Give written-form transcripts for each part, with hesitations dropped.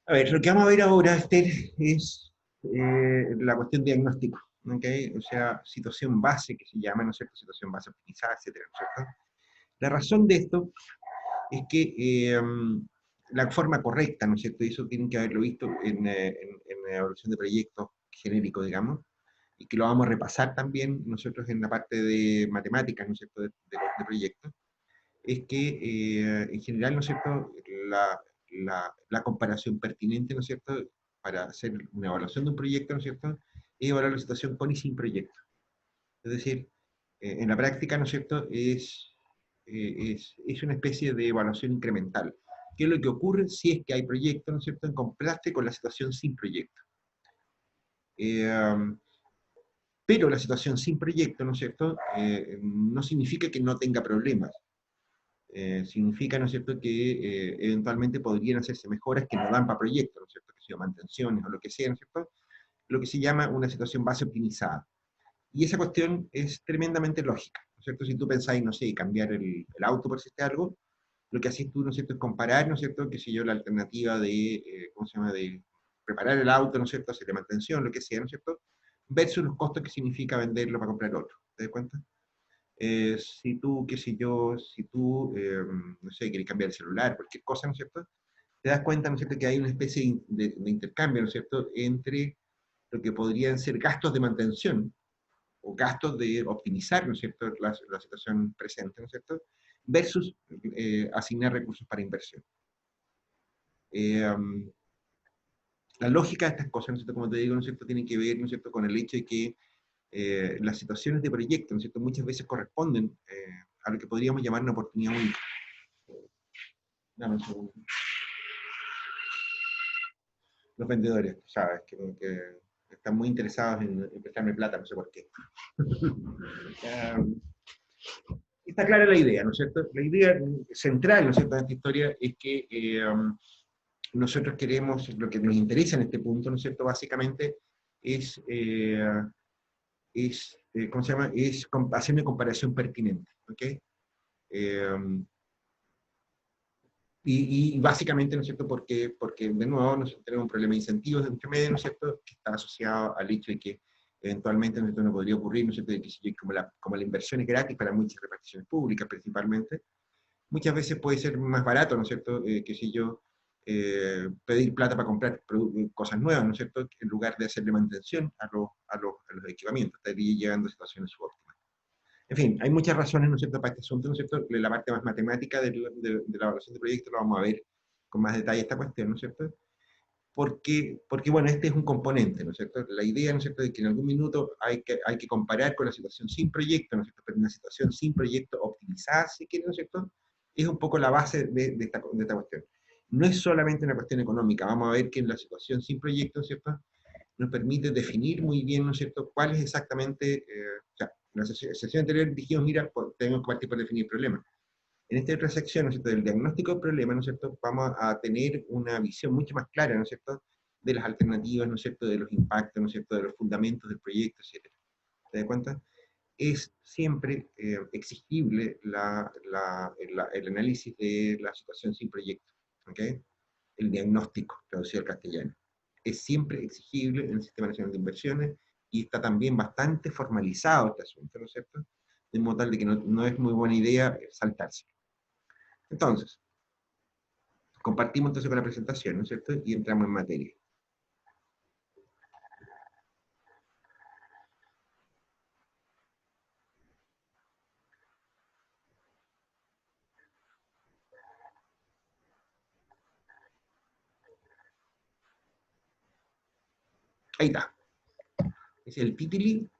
A ver, lo que vamos a ver ahora, Esther, es la cuestión de diagnóstico, ¿ok? O sea, situación base, que se llama, ¿no es cierto? Situación base optimizada, etcétera, ¿no es cierto? La razón de esto es que la forma correcta, ¿no es cierto? Y eso tienen que haberlo visto en la evaluación de proyectos genéricos, digamos, y que lo vamos a repasar también nosotros en la parte de matemáticas, ¿no es cierto?, de proyectos, es que en general, ¿no es cierto?, la comparación pertinente, ¿no es cierto?, para hacer una evaluación de un proyecto, ¿no es cierto?, es evaluar la situación con y sin proyecto. Es decir, en la práctica, ¿no es cierto?, es una especie de evaluación incremental. ¿Qué es lo que ocurre si es que hay proyecto, ¿no es cierto?, en contraste con la situación sin proyecto? Eh, pero la situación sin proyecto, ¿no es cierto?, no significa que no tenga problemas. Significa, ¿no es cierto?, que eventualmente podrían hacerse mejoras que no dan para proyectos, ¿no es cierto?, que sean mantenciones o lo que sea, ¿no es cierto?, lo que se llama una situación base optimizada. Y esa cuestión es tremendamente lógica, ¿no es cierto? Si tú pensáis, no sé, cambiar el auto por decirte algo, lo que haces tú, ¿no es cierto?, es comparar, ¿no es cierto?, qué sé yo, la alternativa de, ¿cómo se llama?, de preparar el auto, ¿no es cierto?, hacerle mantención, lo que sea, ¿no es cierto?, versus los costos que significa venderlo para comprar otro. ¿Te das cuenta? Si tú, qué sé yo, si tú, no sé, quieres cambiar el celular, cualquier cosa, ¿no es cierto?, te das cuenta, ¿no es cierto?, que hay una especie de intercambio, ¿no es cierto?, entre lo que podrían ser gastos de mantención o gastos de optimizar, ¿no es cierto?, la situación presente, ¿no es cierto?, versus asignar recursos para inversión. Um, la lógica de estas cosas, ¿no es cierto?, como te digo, ¿no es cierto?, tiene que ver, ¿no es cierto?, con el hecho de que las situaciones de proyecto, ¿no es cierto?, muchas veces corresponden a lo que podríamos llamar una oportunidad única. Dame un segundo. Los vendedores, ¿sabes? Que están muy interesados en prestarme plata, no sé por qué. um, Está clara la idea, ¿no es cierto? La idea central, ¿no es cierto?, de esta historia es que nosotros queremos, lo que nos interesa en este punto, ¿no es cierto?, básicamente es, ¿cómo se llama?, es hacer una comparación pertinente, ¿ok? Y básicamente, ¿no es cierto?, porque de nuevo nosotros tenemos un problema de incentivos de entre medio, ¿no es cierto?, que está asociado al hecho de que eventualmente, ¿no es cierto?, no podría ocurrir, ¿no es cierto?, de que como la inversión es gratis para muchas reparticiones públicas principalmente, muchas veces puede ser más barato, ¿no es cierto?, que si yo pedir plata para comprar cosas nuevas, ¿no es cierto?, en lugar de hacerle mantención a los equipamientos, estaría llegando a situaciones subóptimas. En fin, hay muchas razones, ¿no es cierto?, para este asunto, ¿no es cierto?, la parte más matemática de la evaluación de proyectos lo vamos a ver con más detalle esta cuestión, ¿no es cierto?, porque bueno, este es un componente, ¿no es cierto?, la idea, ¿no es cierto?, de que en algún minuto hay que comparar con la situación sin proyecto, ¿no es cierto?, pero una situación sin proyecto optimizada, si quiere, ¿no es cierto?, es un poco la base de esta cuestión. No es solamente una cuestión económica, vamos a ver que en la situación sin proyecto, ¿no es cierto?, nos permite definir muy bien, ¿no es cierto?, cuál es exactamente, o sea, en la sesión anterior dijimos, mira, pues, tenemos que partir por definir problemas. En esta otra sección, ¿no es cierto?, del diagnóstico del problema, ¿no es cierto?, vamos a tener una visión mucho más clara, ¿no es cierto?, de las alternativas, ¿no es cierto?, de los impactos, ¿no es cierto?, de los fundamentos del proyecto, etcétera. ¿Te das cuenta? Es siempre exigible el análisis de la situación sin proyecto, ¿ok? El diagnóstico, traducido al castellano. Es siempre exigible en el Sistema Nacional de Inversiones y está también bastante formalizado este asunto, ¿no es cierto? De modo tal de que no es muy buena idea saltarse. Entonces, compartimos entonces con la presentación, ¿no es cierto? Y entramos en materia. Ahí está. Es el titili.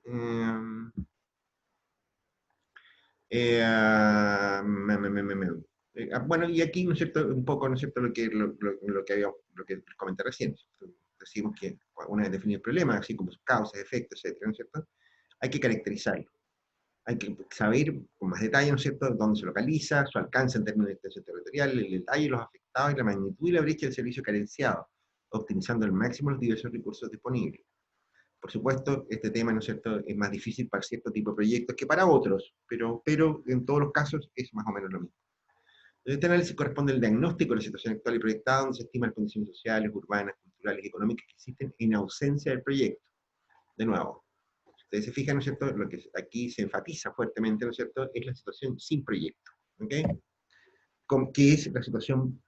Bueno, y aquí, ¿no es cierto?, un poco, ¿no es cierto?, lo que comenté recién. Decimos que una vez definido el problema, así como sus causas, efectos, etcétera, ¿no es cierto?, hay que caracterizarlo. Hay que saber con más detalle, ¿no es cierto?, dónde se localiza, su alcance en términos de extensión territorial, el detalle de los afectados y la magnitud y la brecha del servicio carenciado, optimizando al máximo los diversos recursos disponibles. Por supuesto, este tema, ¿no es cierto?, es más difícil para cierto tipo de proyectos que para otros, pero en todos los casos es más o menos lo mismo. Este análisis corresponde al diagnóstico de la situación actual y proyectada, donde se estiman condiciones sociales, urbanas, culturales y económicas que existen en ausencia del proyecto. De nuevo, si ustedes se fijan, ¿no es cierto?, lo que aquí se enfatiza fuertemente, ¿no es cierto?, es la situación sin proyecto, ¿ok? Que es la situación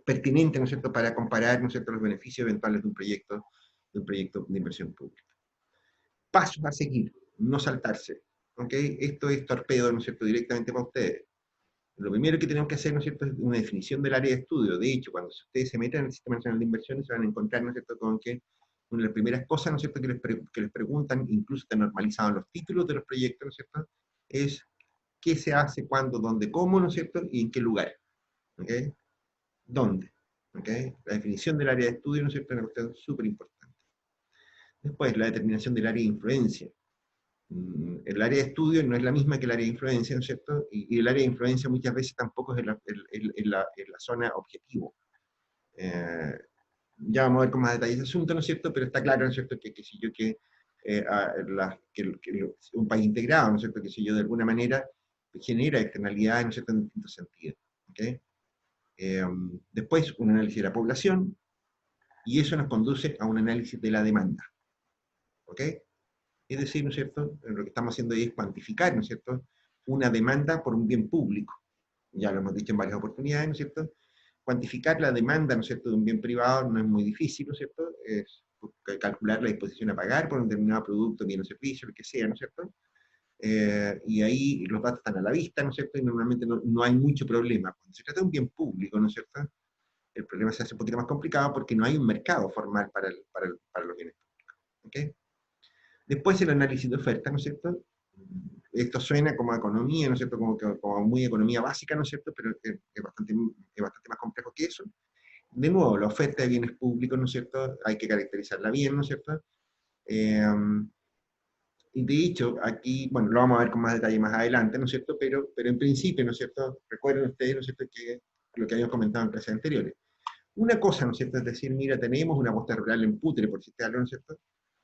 pertinente, ¿no es cierto?, para comparar, ¿no es cierto?, los beneficios eventuales de un proyecto de inversión pública. Pasos a seguir, no saltarse, ¿ok? Esto es torpedo, ¿no es cierto?, directamente para ustedes. Lo primero que tenemos que hacer, ¿no es cierto?, es una definición del área de estudio. De hecho, cuando ustedes se meten en el Sistema Nacional de Inversiones, se van a encontrar, ¿no es cierto?, con que una de las primeras cosas, ¿no es cierto?, que les preguntan, incluso está normalizado en los títulos de los proyectos, ¿no es cierto?, es qué se hace, cuándo, dónde, cómo, ¿no es cierto?, y en qué lugar. ¿Ok? ¿Dónde? ¿Ok? La definición del área de estudio, ¿no es cierto?, es una cuestión súper importante. Después, la determinación del área de influencia. El área de estudio no es la misma que el área de influencia, ¿no es cierto? Y el área de influencia muchas veces tampoco es la zona objetivo. Ya vamos a ver con más detalles ese asunto, ¿no es cierto? Pero está claro, ¿no es cierto?, que si yo un país integrado, ¿no es cierto?, que si yo de alguna manera genera externalidades, ¿no es cierto?, en distintos sentidos. ¿Ok? Después, un análisis de la población, y eso nos conduce a un análisis de la demanda. ¿Ok? Es decir, ¿no es cierto?, lo que estamos haciendo ahí es cuantificar, ¿no es cierto?, una demanda por un bien público. Ya lo hemos dicho en varias oportunidades, ¿no es cierto? Cuantificar la demanda, ¿no es cierto?, de un bien privado no es muy difícil, ¿no es cierto? Es calcular la disposición a pagar por un determinado producto, bien o servicio, lo que sea, ¿no es cierto? Y ahí los datos están a la vista, ¿no es cierto? Y normalmente no hay mucho problema. Cuando se trata de un bien público, ¿no es cierto?, el problema se hace un poquito más complicado porque no hay un mercado formal para los bienes públicos. ¿Okay? Después el análisis de oferta, ¿no es cierto? Esto suena como economía, ¿no es cierto?, como muy economía básica, ¿no es cierto?, pero es bastante más complejo que eso. De nuevo, la oferta de bienes públicos, ¿no es cierto?, hay que caracterizarla bien, ¿no es cierto? Y de hecho, aquí, bueno, lo vamos a ver con más detalle más adelante, ¿no es cierto?, pero en principio, ¿no es cierto?, recuerden ustedes, ¿no es cierto?, que lo que habíamos comentado en clases anteriores. Una cosa, ¿no es cierto?, es decir, mira, tenemos una apuesta rural en Putre, por si te hablo, ¿no es cierto?,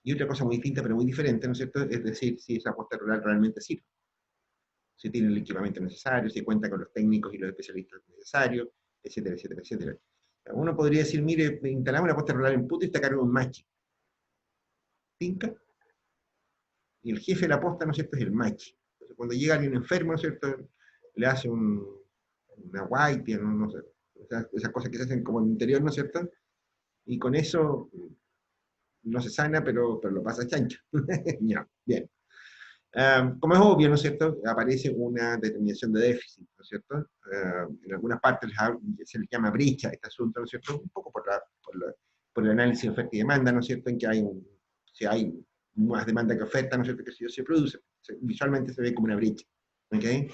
y otra cosa muy distinta, pero muy diferente, ¿no es cierto?, es decir, si esa apuesta rural realmente sirve, si tiene el equipamiento necesario, si cuenta con los técnicos y los especialistas necesarios, etcétera, etcétera, etcétera. Uno podría decir, mire, instalamos una apuesta rural en Putre y está a cargo de un machi. ¿Pinca? Y el jefe de la posta, ¿no es cierto?, es el machi. Entonces, cuando llega alguien enfermo, ¿no es cierto?, le hace una guaipia, no sé, esas cosas que se hacen como en el interior, ¿no es cierto?, y con eso no se sana, pero lo pasa chancho. Ya, bien. Como es obvio, ¿no es cierto?, aparece una determinación de déficit, ¿no es cierto? En algunas partes se les llama brecha este asunto, ¿no es cierto?, un poco por el análisis de oferta y demanda, ¿no es cierto?, en que si hay más demanda que oferta, ¿no es cierto?, que si se produce, visualmente se ve como una brecha. ¿Okay?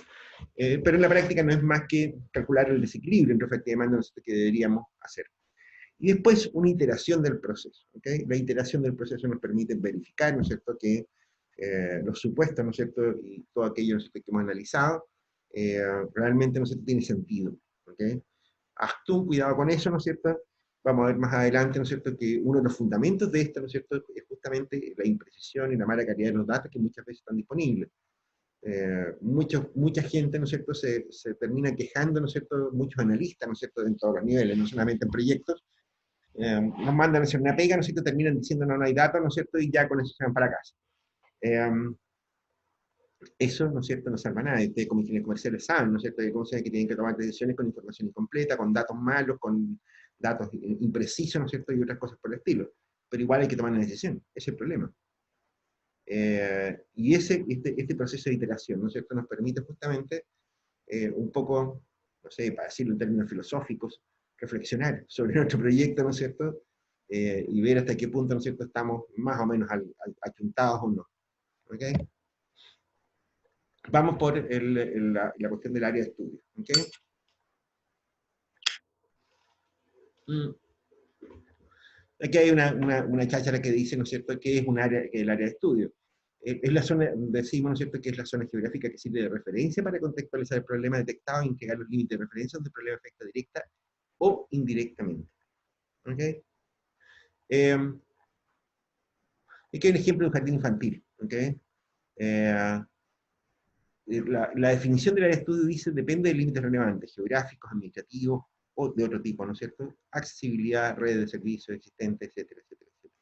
Pero en la práctica no es más que calcular el desequilibrio entre oferta y demanda, ¿no es cierto?, que deberíamos hacer. Y después una iteración del proceso. ¿Okay? La iteración del proceso nos permite verificar, ¿no es cierto?, que los supuestos, ¿no es cierto?, y todo aquello, ¿no es cierto?, que hemos analizado, realmente, ¿no es cierto?, tiene sentido. ¿Okay? Hasta un cuidado con eso, ¿no es cierto? Vamos a ver más adelante, ¿no es cierto?, que uno de los fundamentos de esto, ¿no es cierto?, es justamente la imprecisión y la mala calidad de los datos que muchas veces están disponibles. Mucha gente, ¿no es cierto?, se termina quejando, ¿no es cierto?, muchos analistas, ¿no es cierto?, en todos los niveles, no solamente en proyectos, nos mandan a hacer una pega, ¿no es cierto?, terminan diciendo no hay datos, ¿no es cierto?, y ya con eso se van para casa. Eso, ¿no es cierto?, no salva a nadie. Ustedes como ingenieros comerciales saben, ¿no es cierto?, que tienen que tomar decisiones con información incompleta, con datos malos, con datos imprecisos, ¿no es cierto?, y otras cosas por el estilo. Pero igual hay que tomar una decisión, ese es el problema. Y este proceso de iteración, ¿no es cierto?, nos permite justamente un poco, no sé, para decirlo en términos filosóficos, reflexionar sobre nuestro proyecto, ¿no es cierto?, y ver hasta qué punto, ¿no es cierto?, estamos más o menos achuntados o no. ¿Okay? Vamos por la cuestión del área de estudio. ¿Okay? Aquí hay una cháchara que dice, ¿no es cierto?, que es el área de estudio. Es la zona, decimos, ¿no es cierto?, que es la zona geográfica que sirve de referencia para contextualizar el problema detectado e integrar los límites de referencia donde el problema afecta directa o indirectamente. ¿Ok? Aquí hay un ejemplo de un jardín infantil. ¿Ok? la definición del área de estudio dice depende de límites relevantes, geográficos, administrativos o de otro tipo, ¿no es cierto? Accesibilidad, redes de servicios existentes, etcétera, etcétera, etcétera.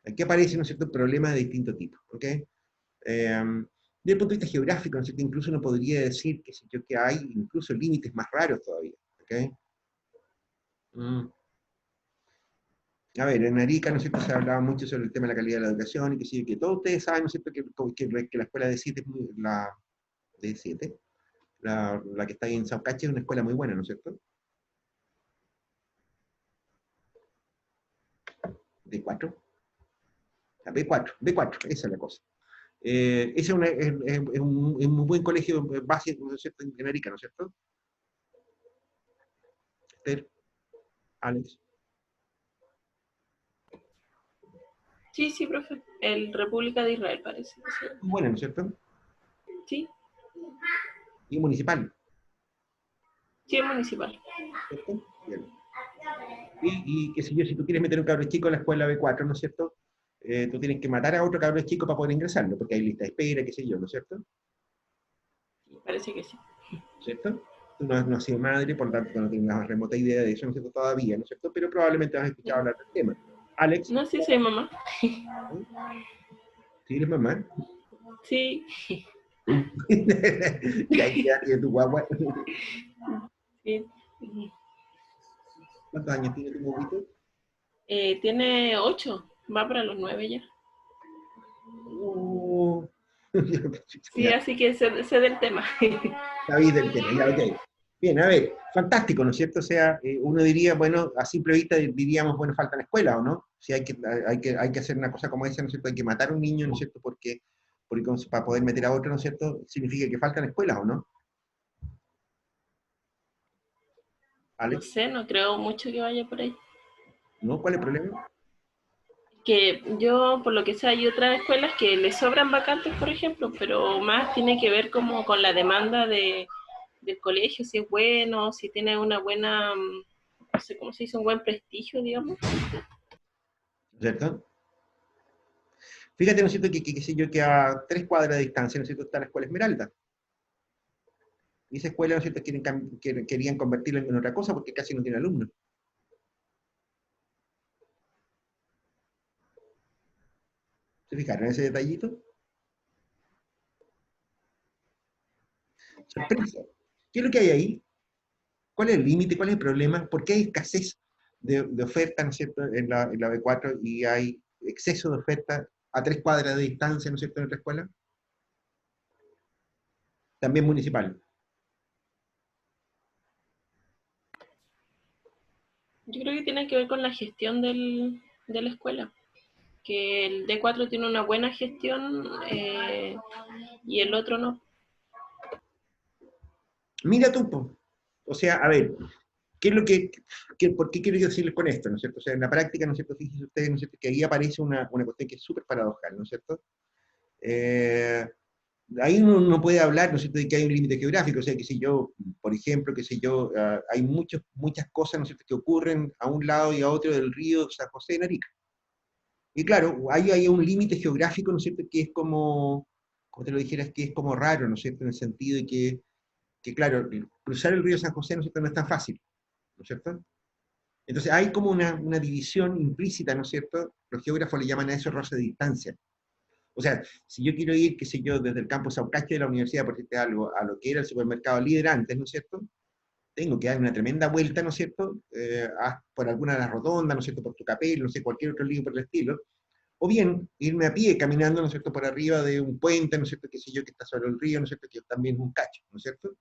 Aquí aparecen, ¿no es cierto?, problemas de distinto tipo, ¿ok? Desde el punto de vista geográfico, ¿no es cierto?, incluso uno podría decir que hay incluso límites más raros todavía, ¿ok? Mm. A ver, en Arica, ¿no es cierto?, se hablaba mucho sobre el tema de la calidad de la educación, y que sí, que todos ustedes saben, ¿no es cierto?, que la escuela de 7 es de 7, la que está ahí en Saucache es una escuela muy buena, ¿no es cierto? De 4, la B4, B4, esa es la cosa. Ese es un muy buen colegio básico, ¿no es cierto?, en Arica, ¿no es cierto? Esther, Alex. Sí, sí, profe. El República de Israel parece que sí. Bueno, ¿no es cierto? Sí, Y municipal, sí es municipal. ¿cierto? Bien. Qué sé yo, si tú quieres meter un cabro chico a la escuela B4, ¿no es cierto? Tú tienes que matar a otro cabro chico para poder ingresarlo, porque hay lista de espera, qué sé yo, ¿no es cierto? Parece que sí. ¿Cierto? Tú no has sido madre, por lo tanto no tienes la más remota idea de eso, ¿no es cierto? Todavía, ¿no es cierto? Pero probablemente has escuchado hablar del tema. Alex, No, sí soy mamá. ¿no? ¿Sí eres mamá? Sí, Ya, ya tiene tu guagua. sí. ¿Cuántos años tiene tu guaguito? Tiene 8, va para los 9 ya. Uh, Sí, ya, así que sé del tema. sabéis del tema, ya, ok. Bien, a ver, fantástico, ¿no es cierto? O sea, uno diría, bueno, a simple vista diríamos, bueno, faltan escuelas, ¿o no? Si hay que hacer una cosa como esa, ¿no es cierto? Hay que matar a un niño, ¿no es cierto? Porque para poder meter a otro, ¿no es cierto? Significa que faltan escuelas, ¿o no? No Alex, sé, no creo mucho que vaya por ahí. ¿no? ¿Cuál es el problema? Que yo, por lo que sé, hay otras escuelas que le sobran vacantes, por ejemplo, pero más tiene que ver como con la demanda del colegio, si es bueno, si tiene una buena, no sé cómo se dice, un buen prestigio, digamos. ¿Cierto? Fíjate, ¿no es cierto? Que sé yo, que a 3 cuadras de distancia, ¿no es cierto? Está la escuela Esmeralda. Y esa escuela, ¿no es cierto? Querían convertirla en otra cosa porque casi no tiene alumnos. ¿Se fijaron en ese detallito? Sorpresa. ¿Qué es lo que hay ahí? ¿Cuál es el límite? ¿Cuál es el problema? ¿Por qué hay escasez de oferta, ¿no es cierto?, en la B4 y hay exceso de oferta a 3 cuadras de distancia, ¿no es cierto?, en otra escuela? También municipal. Yo creo que tiene que ver con la gestión de la escuela, que el D4 tiene una buena gestión y el otro no. Mira tú, po. O sea, a ver, ¿qué es lo por qué quiero yo decirles con esto, ¿no es cierto? O sea, en la práctica, ¿no es cierto? Fíjense ustedes, ¿no es cierto?, que ahí aparece una cuestión que es súper paradojal, ¿no es cierto? Eh, Ahí uno no puede hablar, ¿no es cierto?, de que hay un límite geográfico, o sea, que si yo, por ejemplo, que si yo, hay muchas cosas, ¿no es cierto?, que ocurren a un lado y a otro del río San José de Narica. Y claro, ahí hay un límite geográfico, ¿no es cierto?, que es como te lo dijeras, que es como raro, ¿no es cierto?, en el sentido de que claro, cruzar el río San José, ¿no es cierto?, no es tan fácil, ¿no es cierto? Entonces hay como una división implícita, ¿no es cierto? Los geógrafos le llaman a eso roce de distancia. O sea, si yo quiero ir, qué sé yo, desde el campus Saucache de la universidad, por decirte algo, a lo que era el supermercado líder antes, ¿no es cierto? Tengo que dar una tremenda vuelta, ¿no es cierto? Por alguna de las rotondas, ¿no es cierto? Por Tucapel, no sé, cualquier otro lío por el estilo. O bien, irme a pie, caminando, ¿no es cierto?, por arriba de un puente, ¿no es cierto?, qué sé yo, que está sobre el río, ¿no es cierto?, que también es un cacho, ¿no es cierto?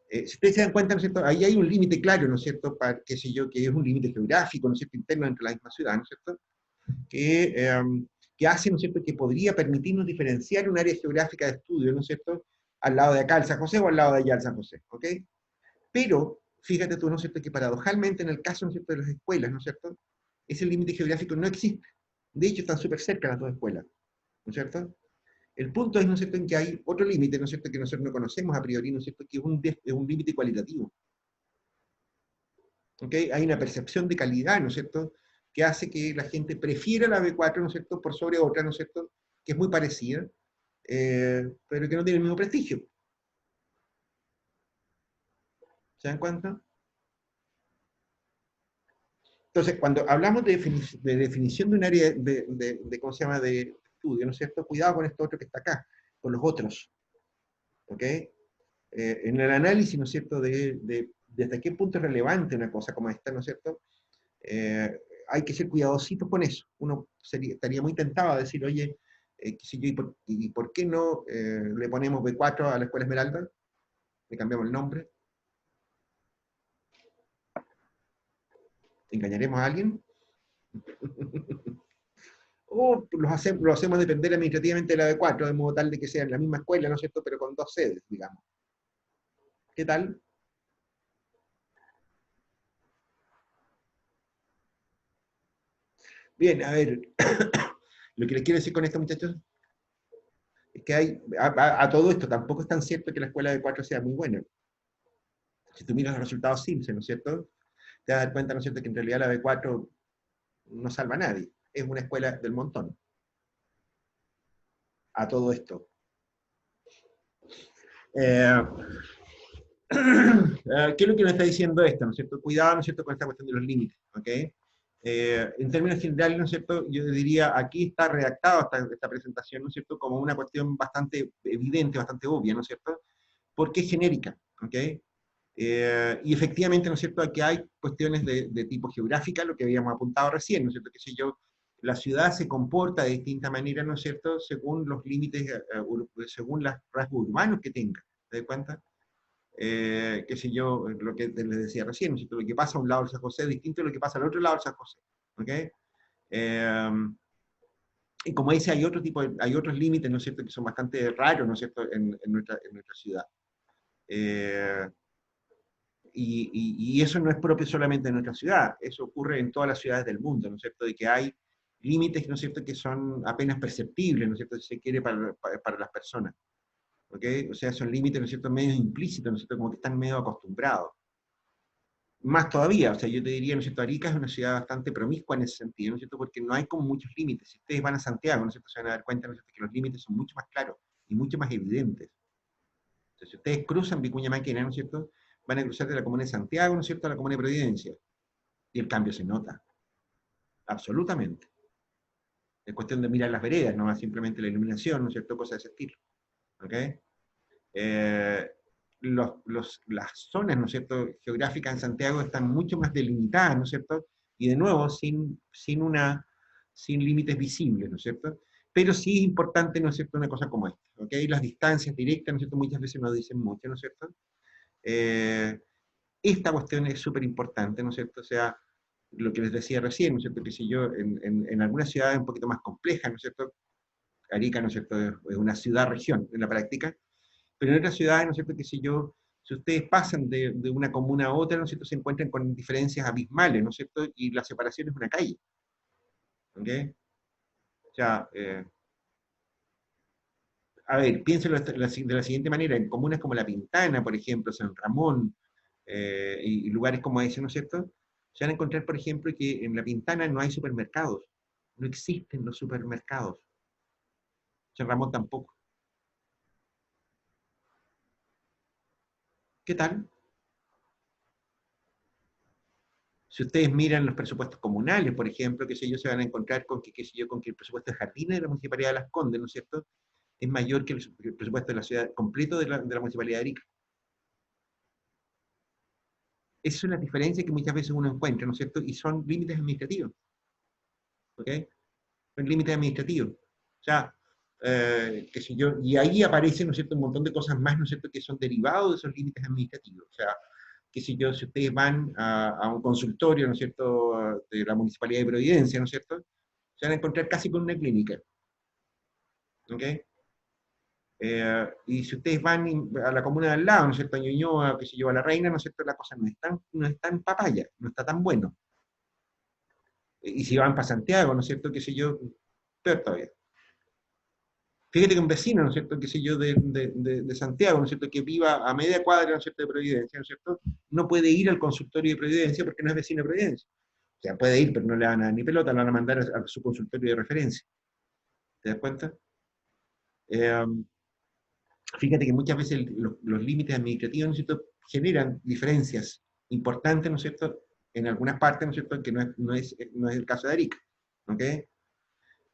Si ustedes se dan cuenta, ¿no es cierto?, ahí hay un límite claro, ¿no es cierto?, para, qué sé yo, que es un límite geográfico, ¿no es cierto?, interno entre la misma ciudad, ¿no es cierto?, que hace, ¿no es cierto?, que podría permitirnos diferenciar un área geográfica de estudio, ¿no es cierto?, al lado de acá el San José o al lado de allá el San José, ¿ok? Pero, fíjate tú, ¿no es cierto?, que paradojalmente en el caso, ¿no es cierto?, de las escuelas, ¿no es cierto?, ese límite geográfico no existe. De hecho, están súper cerca las dos escuelas, ¿no es cierto? El punto es, ¿no es cierto?, en que hay otro límite, ¿no es cierto?, que nosotros no conocemos a priori, ¿no es cierto?, que es un límite cualitativo. ¿Ok? Hay una percepción de calidad, ¿no es cierto?, que hace que la gente prefiera la B4, ¿no es cierto?, por sobre otra, ¿no es cierto?, que es muy parecida, pero que no tiene el mismo prestigio. ¿Se dan cuenta? Entonces, cuando hablamos de definición de un área ¿cómo se llama?, de estudio, ¿no es cierto? Cuidado con esto otro que está acá, con los otros, ¿ok? En el análisis, ¿no es cierto?, de hasta qué punto es relevante una cosa como esta, ¿no es cierto? Hay que ser cuidadositos con eso. Uno estaría muy tentado a decir, oye, qué sé yo, ¿y por qué no le ponemos B4 a la Escuela Esmeralda? Le cambiamos el nombre. ¿Engañaremos a alguien? O lo hacemos depender administrativamente de la B4, de modo tal de que sea en la misma escuela, ¿no es cierto?, pero con dos sedes, digamos. ¿Qué tal? Bien, a ver, lo que les quiero decir con esto, muchachos, es que hay, a todo esto, tampoco es tan cierto que la escuela B4 sea muy buena. Si tú miras los resultados Simpson, ¿no es cierto?, te vas a dar cuenta, ¿no es cierto?, que en realidad la B4 no salva a nadie. Es una escuela del montón. A todo esto. ¿Qué es lo que nos está diciendo esto? ¿No es cierto? Cuidado, ¿no es cierto?, con esta cuestión de los límites. ¿Ok? En términos generales, ¿no es cierto?, yo diría, aquí está redactada esta presentación, ¿no es cierto?, como una cuestión bastante evidente, bastante obvia, ¿no es cierto?, porque es genérica. ¿Ok? Y efectivamente, ¿no es cierto?, aquí hay cuestiones de tipo geográfica, lo que habíamos apuntado recién, ¿no es cierto?, que si yo, la ciudad se comporta de distinta manera, ¿no es cierto?, según los límites, según los rasgos urbanos que tenga. ¿Te das cuenta? Qué sé yo, lo que les decía recién, ¿no es cierto?, lo que pasa a un lado del San José es distinto a lo que pasa al otro lado del San José. ¿Ok? Eh, y como dice, hay otro tipo hay otros límites, ¿no es cierto?, que son bastante raros, ¿no es cierto?, en nuestra ciudad. Eh, y eso no es propio solamente de nuestra ciudad, eso ocurre en todas las ciudades del mundo, ¿no es cierto?, de que hay límites, ¿no es cierto?, que son apenas perceptibles, ¿no es cierto?, si se quiere para las personas, ¿ok? O sea, son límites, ¿no es cierto?, medio implícitos, ¿no es cierto?, como que están medio acostumbrados. Más todavía, o sea, yo te diría, ¿no es cierto?, Arica es una ciudad bastante promiscua en ese sentido, ¿no es cierto?, porque no hay como muchos límites. Si ustedes van a Santiago, ¿no es cierto?, se van a dar cuenta, ¿no es cierto?, que los límites son mucho más claros y mucho más evidentes. Entonces, si ustedes cruzan Vicuña Maquena, ¿no es cierto?, van a cruzar de la comuna de Santiago, ¿no es cierto?, a la comuna de Providencia. Y el cambio se nota, absolutamente. Es cuestión de mirar las veredas, no simplemente la iluminación, ¿no es cierto?, cosas de ese estilo. ¿Ok? Eh, las zonas, ¿no es cierto?, geográficas en Santiago están mucho más delimitadas, ¿no es cierto?, y de nuevo, sin límites visibles, ¿no es cierto?, pero sí es importante, ¿no es cierto?, una cosa como esta, ¿ok? Las distancias directas, ¿no es cierto?, muchas veces nos dicen mucho, ¿no es cierto? Esta cuestión es súper importante, ¿no es cierto? O sea, lo que les decía recién, ¿no es cierto?, que si yo, en algunas ciudades un poquito más complejas, ¿no es cierto?, Arica, ¿no es cierto?, es una ciudad-región en la práctica, pero en otras ciudades, ¿no es cierto?, que si ustedes pasan de una comuna a otra, ¿no es cierto?, se encuentran con diferencias abismales, ¿no es cierto?, y la separación es una calle. ¿Ok? O sea, a ver, piénsenlo de la siguiente manera, en comunas como La Pintana, por ejemplo, San Ramón, y lugares como ese, ¿no es cierto?, se van a encontrar, por ejemplo, que en La Pintana no hay supermercados, no existen los supermercados. San Ramón tampoco. ¿Qué tal? Si ustedes miran los presupuestos comunales, por ejemplo, que sé yo, se van a encontrar con que, qué sé yo, con que el presupuesto de jardines de la Municipalidad de Las Condes, ¿no es cierto?, es mayor que el presupuesto de la ciudad completo de la Municipalidad de Arica. Esas son las diferencias que muchas veces uno encuentra, ¿no es cierto?, y son límites administrativos. ¿Ok? Son límites administrativos. O sea, qué sé yo, y ahí aparecen, ¿no es cierto?, un montón de cosas más, ¿no es cierto?, que son derivados de esos límites administrativos. O sea, qué sé yo, si ustedes van a un consultorio, ¿no es cierto?, de la Municipalidad de Providencia, ¿no es cierto?, se van a encontrar casi con una clínica. ¿Ok? Y si ustedes van a la comuna de al lado, ¿no es cierto?, a Ñuñoa, qué sé yo, a La Reina, ¿no es cierto?, la cosa no es tan papaya, no está tan bueno. Y si van para Santiago, ¿no es cierto?, qué sé yo, peor todavía. Fíjate que un vecino, ¿no es cierto?, qué sé yo, de Santiago, ¿no es cierto?, que viva a media cuadra, ¿no es cierto?, de Providencia, ¿no es cierto?, no puede ir al consultorio de Providencia porque no es vecino de Providencia. O sea, puede ir, pero no le van a dar ni pelota, le van a mandar a su consultorio de referencia. ¿Te das cuenta? Eh, Fíjate que muchas veces los límites administrativos, ¿no es cierto?, generan diferencias importantes, ¿no es cierto?, en algunas partes, ¿no es cierto?, que no es el caso de Arica, ¿ok?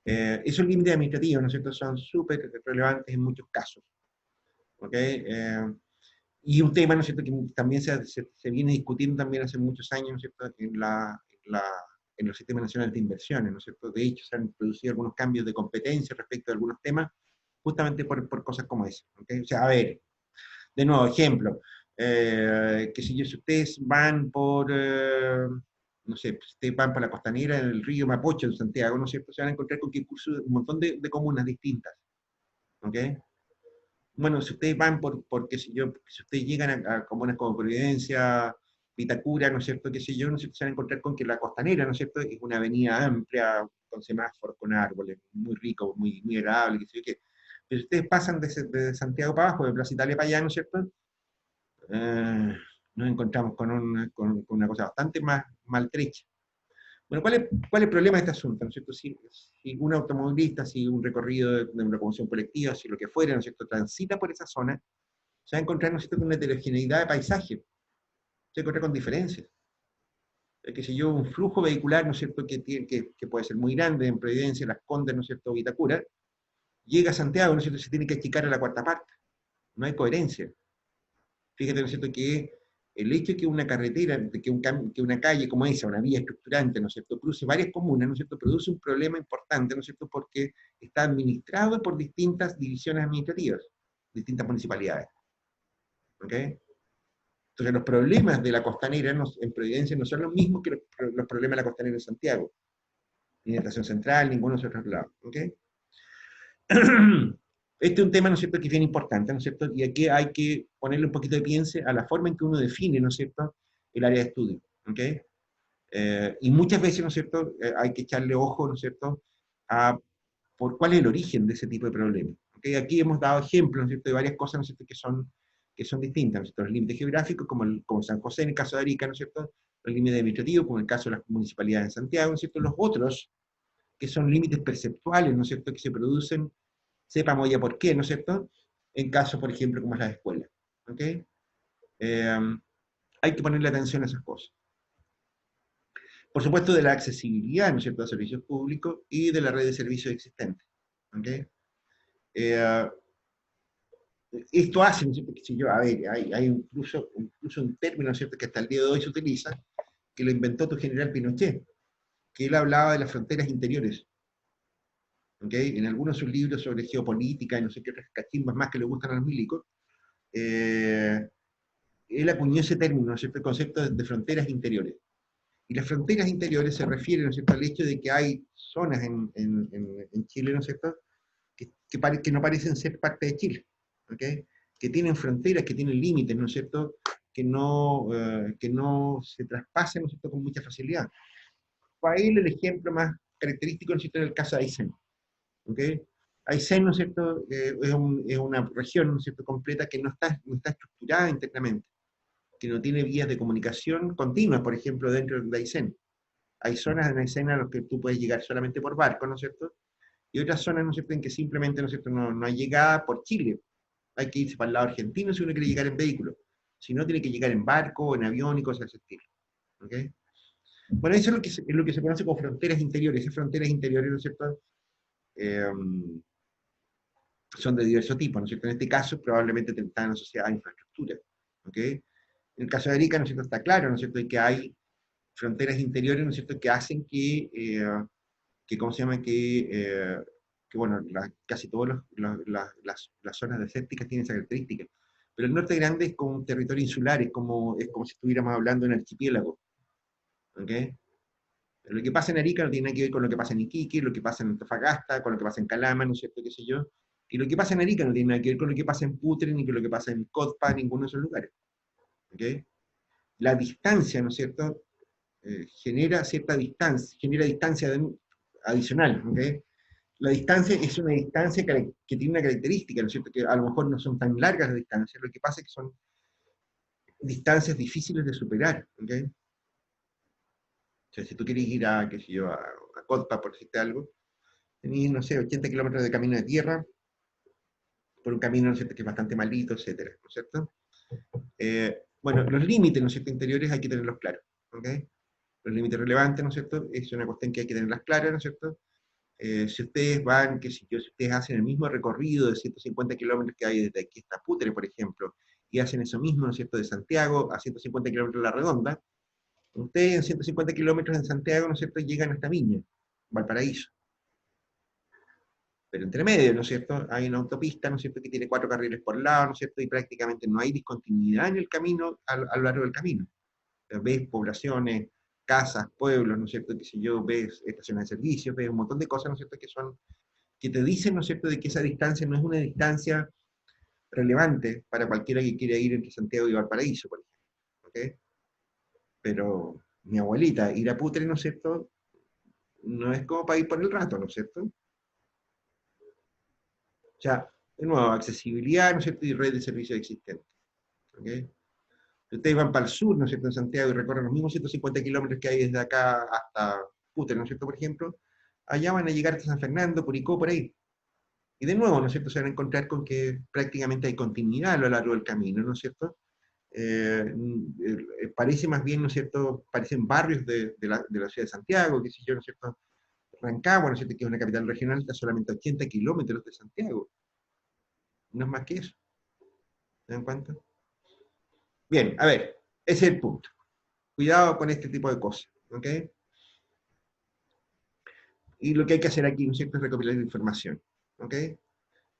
Esos límites administrativos, ¿no es cierto?, son súper relevantes en muchos casos, ¿ok? Y un tema, ¿no es cierto?, que también se viene discutiendo también hace muchos años, ¿no es cierto?, en los sistemas nacionales de inversiones, ¿no es cierto? De hecho, se han producido algunos cambios de competencia respecto a algunos temas, justamente por cosas como esa, ¿ok? O sea, a ver, de nuevo, ejemplo, que si ustedes van por, no sé, si ustedes van por la costanera del río Mapocho en Santiago, ¿no es cierto?, se van a encontrar con que curso un montón de comunas distintas, ¿ok? Bueno, si ustedes van qué sé yo, si ustedes llegan a comunas como Providencia, Vitacura, ¿no es cierto?, qué sé yo, ¿no es cierto?, se van a encontrar con que la costanera, ¿no es cierto?, es una avenida amplia, con semáforos, con árboles, muy rico, muy agradable, qué sé yo qué. Pero si ustedes pasan de Santiago para abajo, de Plaza Italia para allá, ¿no es cierto?, nos encontramos con una cosa bastante más maltrecha. Bueno, ¿cuál es el problema de este asunto? ¿No es cierto? Si un automovilista, si un recorrido de una locomoción colectiva, si lo que fuera, ¿no es cierto?, transita por esa zona, se va a encontrar, ¿no es cierto?, con una heterogeneidad de paisaje, se va a encontrar con diferencias. Que si yo, un flujo vehicular, ¿no es cierto?, que puede ser muy grande en Providencia, Las Condes, ¿no es cierto?, Vitacura, llega a Santiago, ¿no es cierto?, se tiene que achicar a la cuarta parte. No hay coherencia. Fíjate, ¿no es cierto?, que el hecho de que una carretera, que una calle como esa, una vía estructurante, ¿no es cierto?, cruce varias comunas, ¿no es cierto?, produce un problema importante, ¿no es cierto?, porque está administrado por distintas divisiones administrativas, distintas municipalidades. ¿Ok? Entonces los problemas de la costanera en Providencia no son los mismos que los problemas de la costanera en Santiago, ni en la Estación Central, ninguno de los otros lados. ¿Ok? Este es un tema, ¿no es cierto?, que es bien importante, ¿no es cierto?, y aquí hay que ponerle un poquito de piense a la forma en que uno define, ¿no es cierto?, el área de estudio, ¿ok? Y muchas veces, ¿no es cierto?, hay que echarle ojo, ¿no es cierto?, a por cuál es el origen de ese tipo de problemas. ¿Okay? Aquí hemos dado ejemplos, ¿no es cierto?, de varias cosas, ¿no es cierto?, que son distintas, ¿no es cierto?, los límites geográficos, como San José en el caso de Arica, ¿no es cierto?, los límites administrativos, como en el caso de las municipalidades en Santiago, ¿no es cierto?, los otros, que son límites perceptuales, ¿no es cierto?, que se producen, sepamos ya por qué, ¿no es cierto?, en casos, por ejemplo, como las escuelas. ¿Ok? Hay que ponerle atención a esas cosas. Por supuesto, de la accesibilidad, ¿no es cierto?, a servicios públicos y de la red de servicios existentes. ¿Ok? Esto hace, ¿no es cierto?, que si yo, a ver, hay incluso un término, ¿no es cierto?, que hasta el día de hoy se utiliza, que lo inventó tu general Pinochet, que él hablaba de las fronteras interiores. ¿Ok? En algunos de sus libros sobre geopolítica y no sé qué otras cachimbas más que le gustan a los milicos, él acuñó ese término, ¿no es cierto?, el concepto de fronteras interiores. Y las fronteras interiores se refieren, ¿no es cierto?, al hecho de que hay zonas en Chile, ¿no es cierto?, que no parecen ser parte de Chile, ¿ok? Que tienen fronteras, que tienen límites, ¿no es cierto?, que no se traspasen, ¿no es cierto?, con mucha facilidad. Para él el ejemplo más característico, ¿no es cierto?, es el caso de Aysén, ¿ok? Aysén, ¿no es cierto?, es una región, ¿no es cierto?, completa que no está estructurada internamente, que no tiene vías de comunicación continuas, por ejemplo, dentro de Aysén. Hay zonas en Aysén a las que tú puedes llegar solamente por barco, ¿no es cierto?, y otras zonas, ¿no es cierto?, en que simplemente, ¿no es cierto?, no hay llegada por Chile. Hay que irse para el lado argentino si uno quiere llegar en vehículo. Si no, tiene que llegar en barco, en avión y cosas de ese estilo. ¿Okay? Bueno, eso es lo que se conoce como fronteras interiores. Esas fronteras interiores, ¿no es cierto?, eh, son de diversos tipos, ¿no es cierto? En este caso, probablemente están asociadas a infraestructura. ¿Okay? En el caso de Arica, ¿no es cierto?, está claro, ¿no es cierto?, que hay fronteras interiores, ¿no es cierto?, que hacen que ¿cómo se llama?, que bueno, casi todas las zonas desérticas tienen esa característica. Pero el norte grande es como un territorio insular, es como si estuviéramos hablando de un archipiélago. ¿Ok? Lo que pasa en Arica no tiene nada que ver con lo que pasa en Iquique, lo que pasa en Antofagasta, con lo que pasa en Calama, ¿no es cierto?, qué sé yo. Y lo que pasa en Arica no tiene nada que ver con lo que pasa en Putre, ni con lo que pasa en Codpa, ninguno de esos lugares. ¿Ok? La distancia, ¿no es cierto?, genera cierta distancia, genera distancia adicional. ¿Ok? La distancia es una distancia que tiene una característica, ¿no es cierto?, que a lo mejor no son tan largas las distancias, lo que pasa es que son distancias difíciles de superar. ¿Okay? O sea, si tú quieres ir qué sé yo, a Codpa, por decirte algo, tenés, no sé, 80 kilómetros de camino de tierra, por un camino, ¿no es cierto?, que es bastante maldito, etcétera, ¿no es cierto? Bueno, los límites, ¿no es cierto?, interiores hay que tenerlos claros, ¿ok? Los límites relevantes, ¿no es cierto?, es una cuestión que hay que tenerlas claras, ¿no es cierto? Si ustedes van, que si ustedes hacen el mismo recorrido de 150 kilómetros que hay desde aquí hasta Putre, por ejemplo, y hacen eso mismo, ¿no es cierto?, de Santiago a 150 kilómetros de La Redonda, ustedes en 150 kilómetros en Santiago, ¿no es cierto?, llegan hasta Viña, Valparaíso. Pero entre medio, ¿no es cierto?, hay una autopista, ¿no es cierto?, que tiene 4 carriles por lado, ¿no es cierto?, y prácticamente no hay discontinuidad en el camino, a lo largo del camino. Ves poblaciones, casas, pueblos, ¿no es cierto?, que si yo, ves estaciones de servicios, ves un montón de cosas, ¿no es cierto?, que te dicen, ¿no es cierto?, de que esa distancia no es una distancia relevante para cualquiera que quiera ir entre Santiago y Valparaíso, por ejemplo, ¿ok? Pero mi abuelita, ir a Putre, ¿no es cierto?, no es como para ir por el rato, ¿no es cierto? O sea, de nuevo, accesibilidad, ¿no es cierto?, y red de servicios existentes, ¿ok? Si ustedes van para el sur, ¿no es cierto?, en Santiago, y recorren los mismos 150 kilómetros que hay desde acá hasta Putre, ¿no es cierto?, por ejemplo, allá van a llegar hasta San Fernando, Curicó, por ahí. Y de nuevo, ¿no es cierto?, se van a encontrar con que prácticamente hay continuidad a lo largo del camino, ¿no es cierto? Parece más bien, ¿no es cierto?, parecen barrios de la ciudad de Santiago, que si yo, ¿no es cierto?, Rancagua, ¿no es cierto?, que es una capital regional, está solamente a 80 kilómetros de Santiago. No es más que eso. ¿Se dan cuenta? Bien, a ver, ese es el punto. Cuidado con este tipo de cosas, ¿ok? Y lo que hay que hacer aquí, ¿no es cierto?, es recopilar información, ¿ok?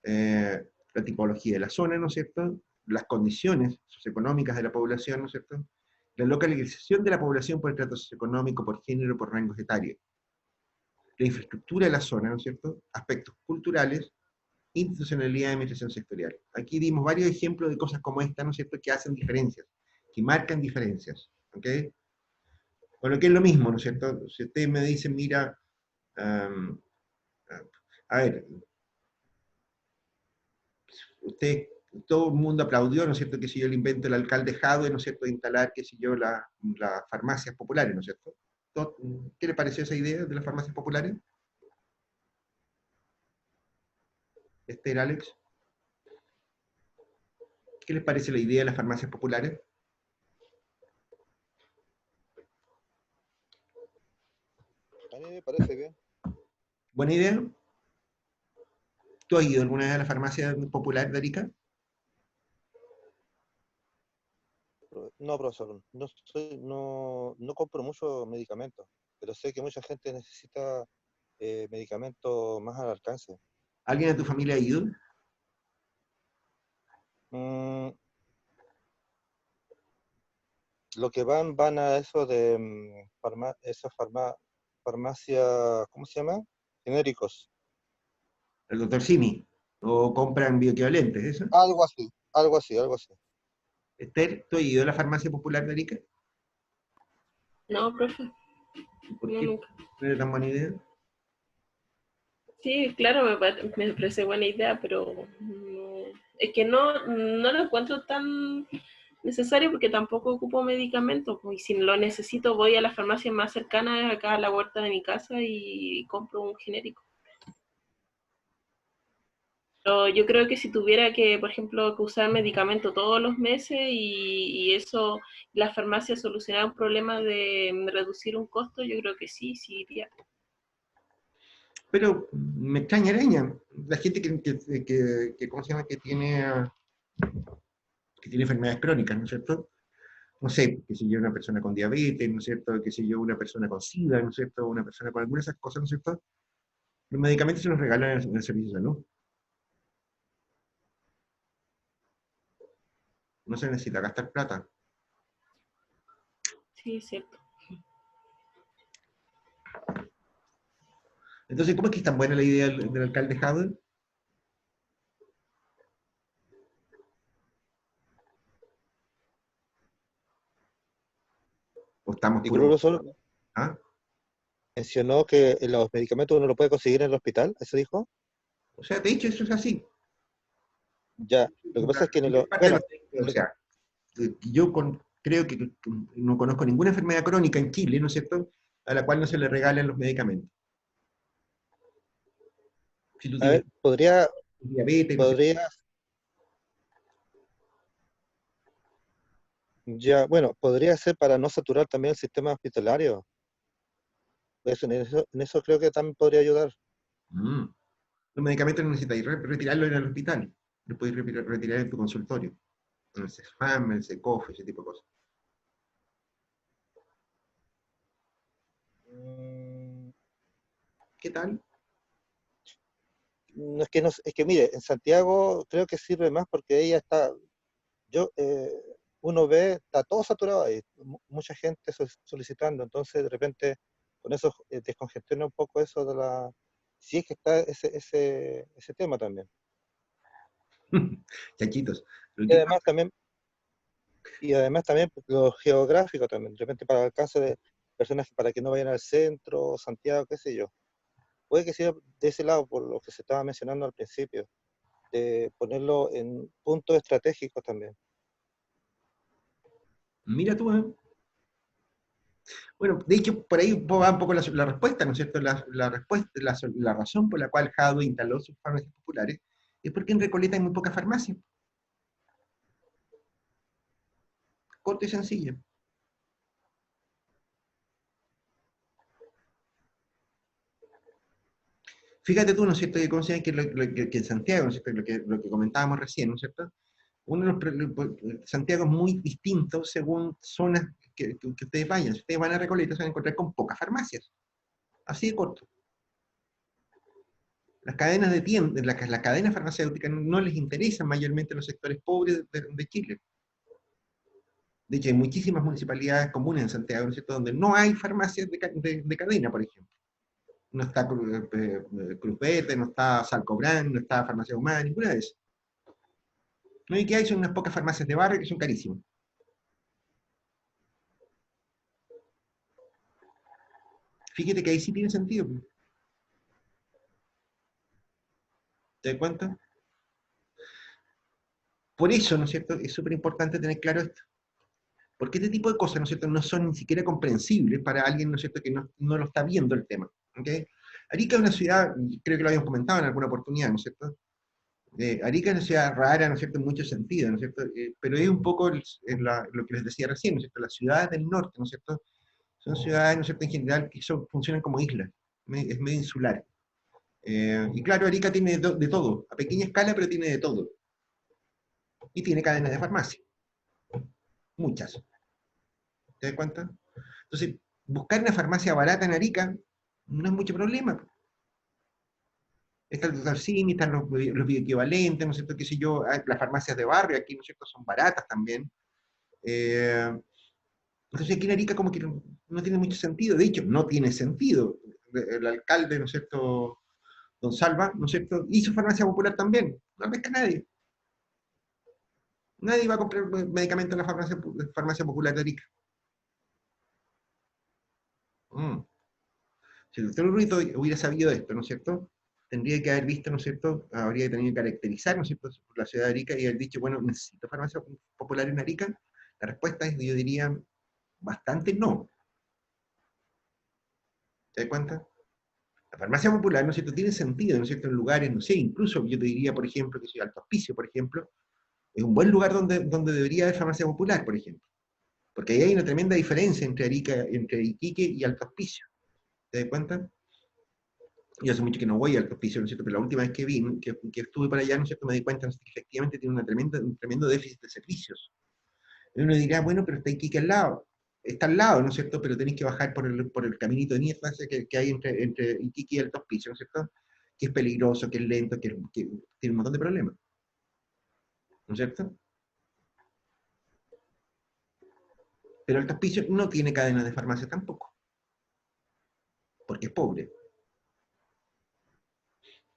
La tipología de la zona, ¿no es cierto?, las condiciones socioeconómicas de la población, ¿no es cierto?, la localización de la población por el trato socioeconómico, por género, por rangos etarios, la infraestructura de la zona, ¿no es cierto?, aspectos culturales, institucionalidad y administración sectorial. Aquí dimos varios ejemplos de cosas como esta, ¿no es cierto?, que hacen diferencias, que marcan diferencias, ¿ok? Con lo que es lo mismo, ¿no es cierto? Si ustedes me dicen, mira, um, a ver, usted, todo el mundo aplaudió, ¿no es cierto?, que si yo le invento el alcalde Jadwe, ¿no es cierto?, de instalar, que si yo, las farmacias populares, ¿no es cierto? ¿Qué le pareció esa idea de las farmacias populares? Esther, Alex, ¿qué les parece la idea de las farmacias populares? A mí me parece bien. ¿Buena idea? ¿Tú has ido alguna vez a la farmacia popular de Arica? No, profesor, no compro muchos medicamentos, pero sé que mucha gente necesita medicamentos más al alcance. ¿Alguien de tu familia ha ido? Mm, lo que van a eso de farmacia, ¿cómo se llama? Genéricos. ¿El doctor Simi? ¿O compran bioequivalentes, eso? Algo así, algo así, algo así. Esther, ¿tú has ido a la farmacia popular de Arica? No, profe, ¿Por no, qué nunca. no era tan buena idea? Sí, claro, me parece buena idea, pero es que no lo encuentro tan necesario porque tampoco ocupo medicamentos, pues, y si lo necesito voy a la farmacia más cercana acá a la huerta de mi casa y compro un genérico. Pero yo creo que si tuviera que, por ejemplo, que usar medicamento todos los meses y eso, la farmacia solucionara un problema de reducir un costo, yo creo que sí iría. Pero me extraña araña. La gente que ¿cómo se llama? Que tiene enfermedades crónicas, ¿no es cierto? No sé, que si yo una persona con diabetes, ¿no es cierto? Que si yo una persona con SIDA, ¿no es cierto? Una persona con algunas de esas cosas, ¿no es cierto? Los medicamentos se los regalan en el servicio de salud. No se necesita gastar plata. Sí, es cierto. Entonces, ¿cómo es que es tan buena la idea del alcalde Howard? ¿O estamos Disculpe, puros? profesor, ¿Ah? mencionó que los medicamentos uno lo puede conseguir en el hospital, ¿eso dijo? O sea, de hecho, eso es así. Ya, lo que pasa es que Parte de bueno, o sea, yo creo que no conozco ninguna enfermedad crónica en Chile, ¿no es cierto?, a la cual no se le regalen los medicamentos. Si tú a tienes ver, podría, diabetes, ¿no es cierto? podría, Ya, bueno, podría ser para no saturar también el sistema hospitalario. En eso creo que también podría ayudar. Mm. Los medicamentos no necesitáis retirarlos en el hospital, los podéis retirar en tu consultorio, en el CESFAM, el CECOF, ese tipo de cosas. Mm, ¿Qué tal? No es que no, es que mire, en Santiago creo que sirve más porque ella está, yo, uno ve, está todo saturado ahí, mucha gente solicitando, entonces de repente con eso descongestiona un poco eso de la, si es que está ese tema también. Chachitos. Lo Y que además también, y además también lo geográfico también, de repente para el alcance de personas para que no vayan al centro, Santiago, qué sé yo. Puede que sea de ese lado, por lo que se estaba mencionando al principio, de ponerlo en puntos estratégicos también. mira tú, ¿eh? Bueno, de hecho, por ahí va un poco la respuesta, ¿no es cierto? La respuesta, la razón por la cual Jadwe instaló sus farmacias populares es porque en Recoleta hay muy pocas farmacias. Corta y sencilla. Fíjate tú, ¿no es cierto?, que consideran que, que en Santiago, ¿no es cierto?, lo que comentábamos recién, ¿no es cierto?, uno de Santiago es muy distinto según zonas que ustedes vayan. Si ustedes van a Recoleta, se van a encontrar con pocas farmacias. Así de corto. Las cadenas de tiendas, las cadenas farmacéuticas no les interesan mayormente a los sectores pobres de Chile. De hecho, hay muchísimas municipalidades comunes en Santiago, ¿no es cierto?, donde no hay farmacias de cadena, por ejemplo. No está Cruz Verde, no está Salcobrán, no está Farmacia Humana, ninguna de esas. Lo único que hay son unas pocas farmacias de barrio que son carísimas. Fíjate que ahí sí tiene sentido. ¿Te das cuenta? Por eso, ¿no es cierto?, es súper importante tener claro esto. Porque este tipo de cosas, ¿no es cierto?, no son ni siquiera comprensibles para alguien, ¿no es cierto?, que no lo está viendo el tema. ¿Okay? Arica es una ciudad, creo que lo habíamos comentado en alguna oportunidad, ¿no es cierto? Arica es una ciudad rara, ¿no es cierto?, en muchos sentidos, ¿no es cierto? Pero es un poco lo que les decía recién, ¿no es cierto? Las ciudades del norte, ¿no es cierto?, son ciudades, ¿no es cierto?, en general que funcionan como islas, es medio insular. Y claro, Arica tiene de todo, a pequeña escala, pero tiene de todo. Y tiene cadenas de farmacia, muchas. ¿Te das cuenta? Entonces, buscar una farmacia barata en Arica no es mucho problema. Está el Totalcini, están los bioequivalentes, ¿no es cierto? Qué sé yo, las farmacias de barrio aquí, ¿no es cierto?, son baratas también. Entonces aquí en Arica como que no tiene mucho sentido. De hecho, no tiene sentido. El alcalde, ¿no es cierto?, Don Salva, ¿no es cierto?, hizo farmacia popular también. No pesca nadie. Nadie va a comprar medicamentos en la farmacia popular de Arica. Mm. Si el doctor Ruito hubiera sabido esto, ¿no es cierto?, tendría que haber visto, ¿no es cierto?, habría tenido que caracterizar, ¿no es cierto?, la ciudad de Arica y haber dicho, bueno, ¿necesito farmacia popular en Arica? La respuesta es, yo diría, bastante no. ¿Te das cuenta? La farmacia popular, ¿no es cierto?, tiene sentido, ¿no es cierto?, en lugares, no sé, incluso yo te diría, por ejemplo, que si Alto Hospicio, por ejemplo, es un buen lugar donde debería haber farmacia popular, por ejemplo. Porque ahí hay una tremenda diferencia entre Arica, entre Iquique y Alto Hospicio. ¿Te das cuenta? Yo hace mucho que no voy al hospicio, ¿no es cierto?, pero la última vez que vi, que estuve para allá, ¿no es cierto?, me di cuenta, ¿no es cierto?, que efectivamente tiene un tremendo déficit de servicios. Y uno dirá, bueno, pero está Iquique al lado. Está al lado, ¿no es cierto?, pero tenéis que bajar por el caminito de mierda que hay entre Iquique y Alto Hospicio, ¿no es cierto?, que es peligroso, que es lento, que tiene un montón de problemas. ¿No es cierto? Pero Alto Hospicio no tiene cadena de farmacia tampoco, porque es pobre,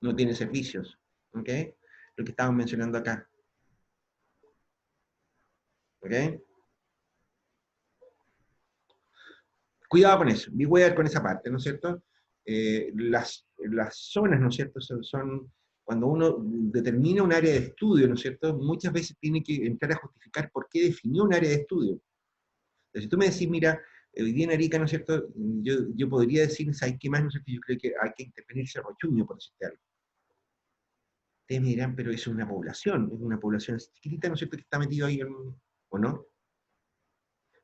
no tiene servicios. ¿Ok? Lo que estábamos mencionando acá. ¿Ok? Cuidado con eso, beware con esa parte, ¿no es cierto? Las zonas, ¿no es cierto?, cuando uno determina un área de estudio, ¿no es cierto?, muchas veces tiene que entrar a justificar por qué definió un área de estudio. Entonces, si tú me decís, mira, hoy día en Arica, ¿no es cierto?, yo podría decir, ¿sabes qué más? ¿No es cierto? Yo creo que hay que intervenir Cerro Chuño, por decirte algo. Ustedes me dirán, pero es una población chiquitita, ¿no es cierto?, que está metido ahí, ¿o no?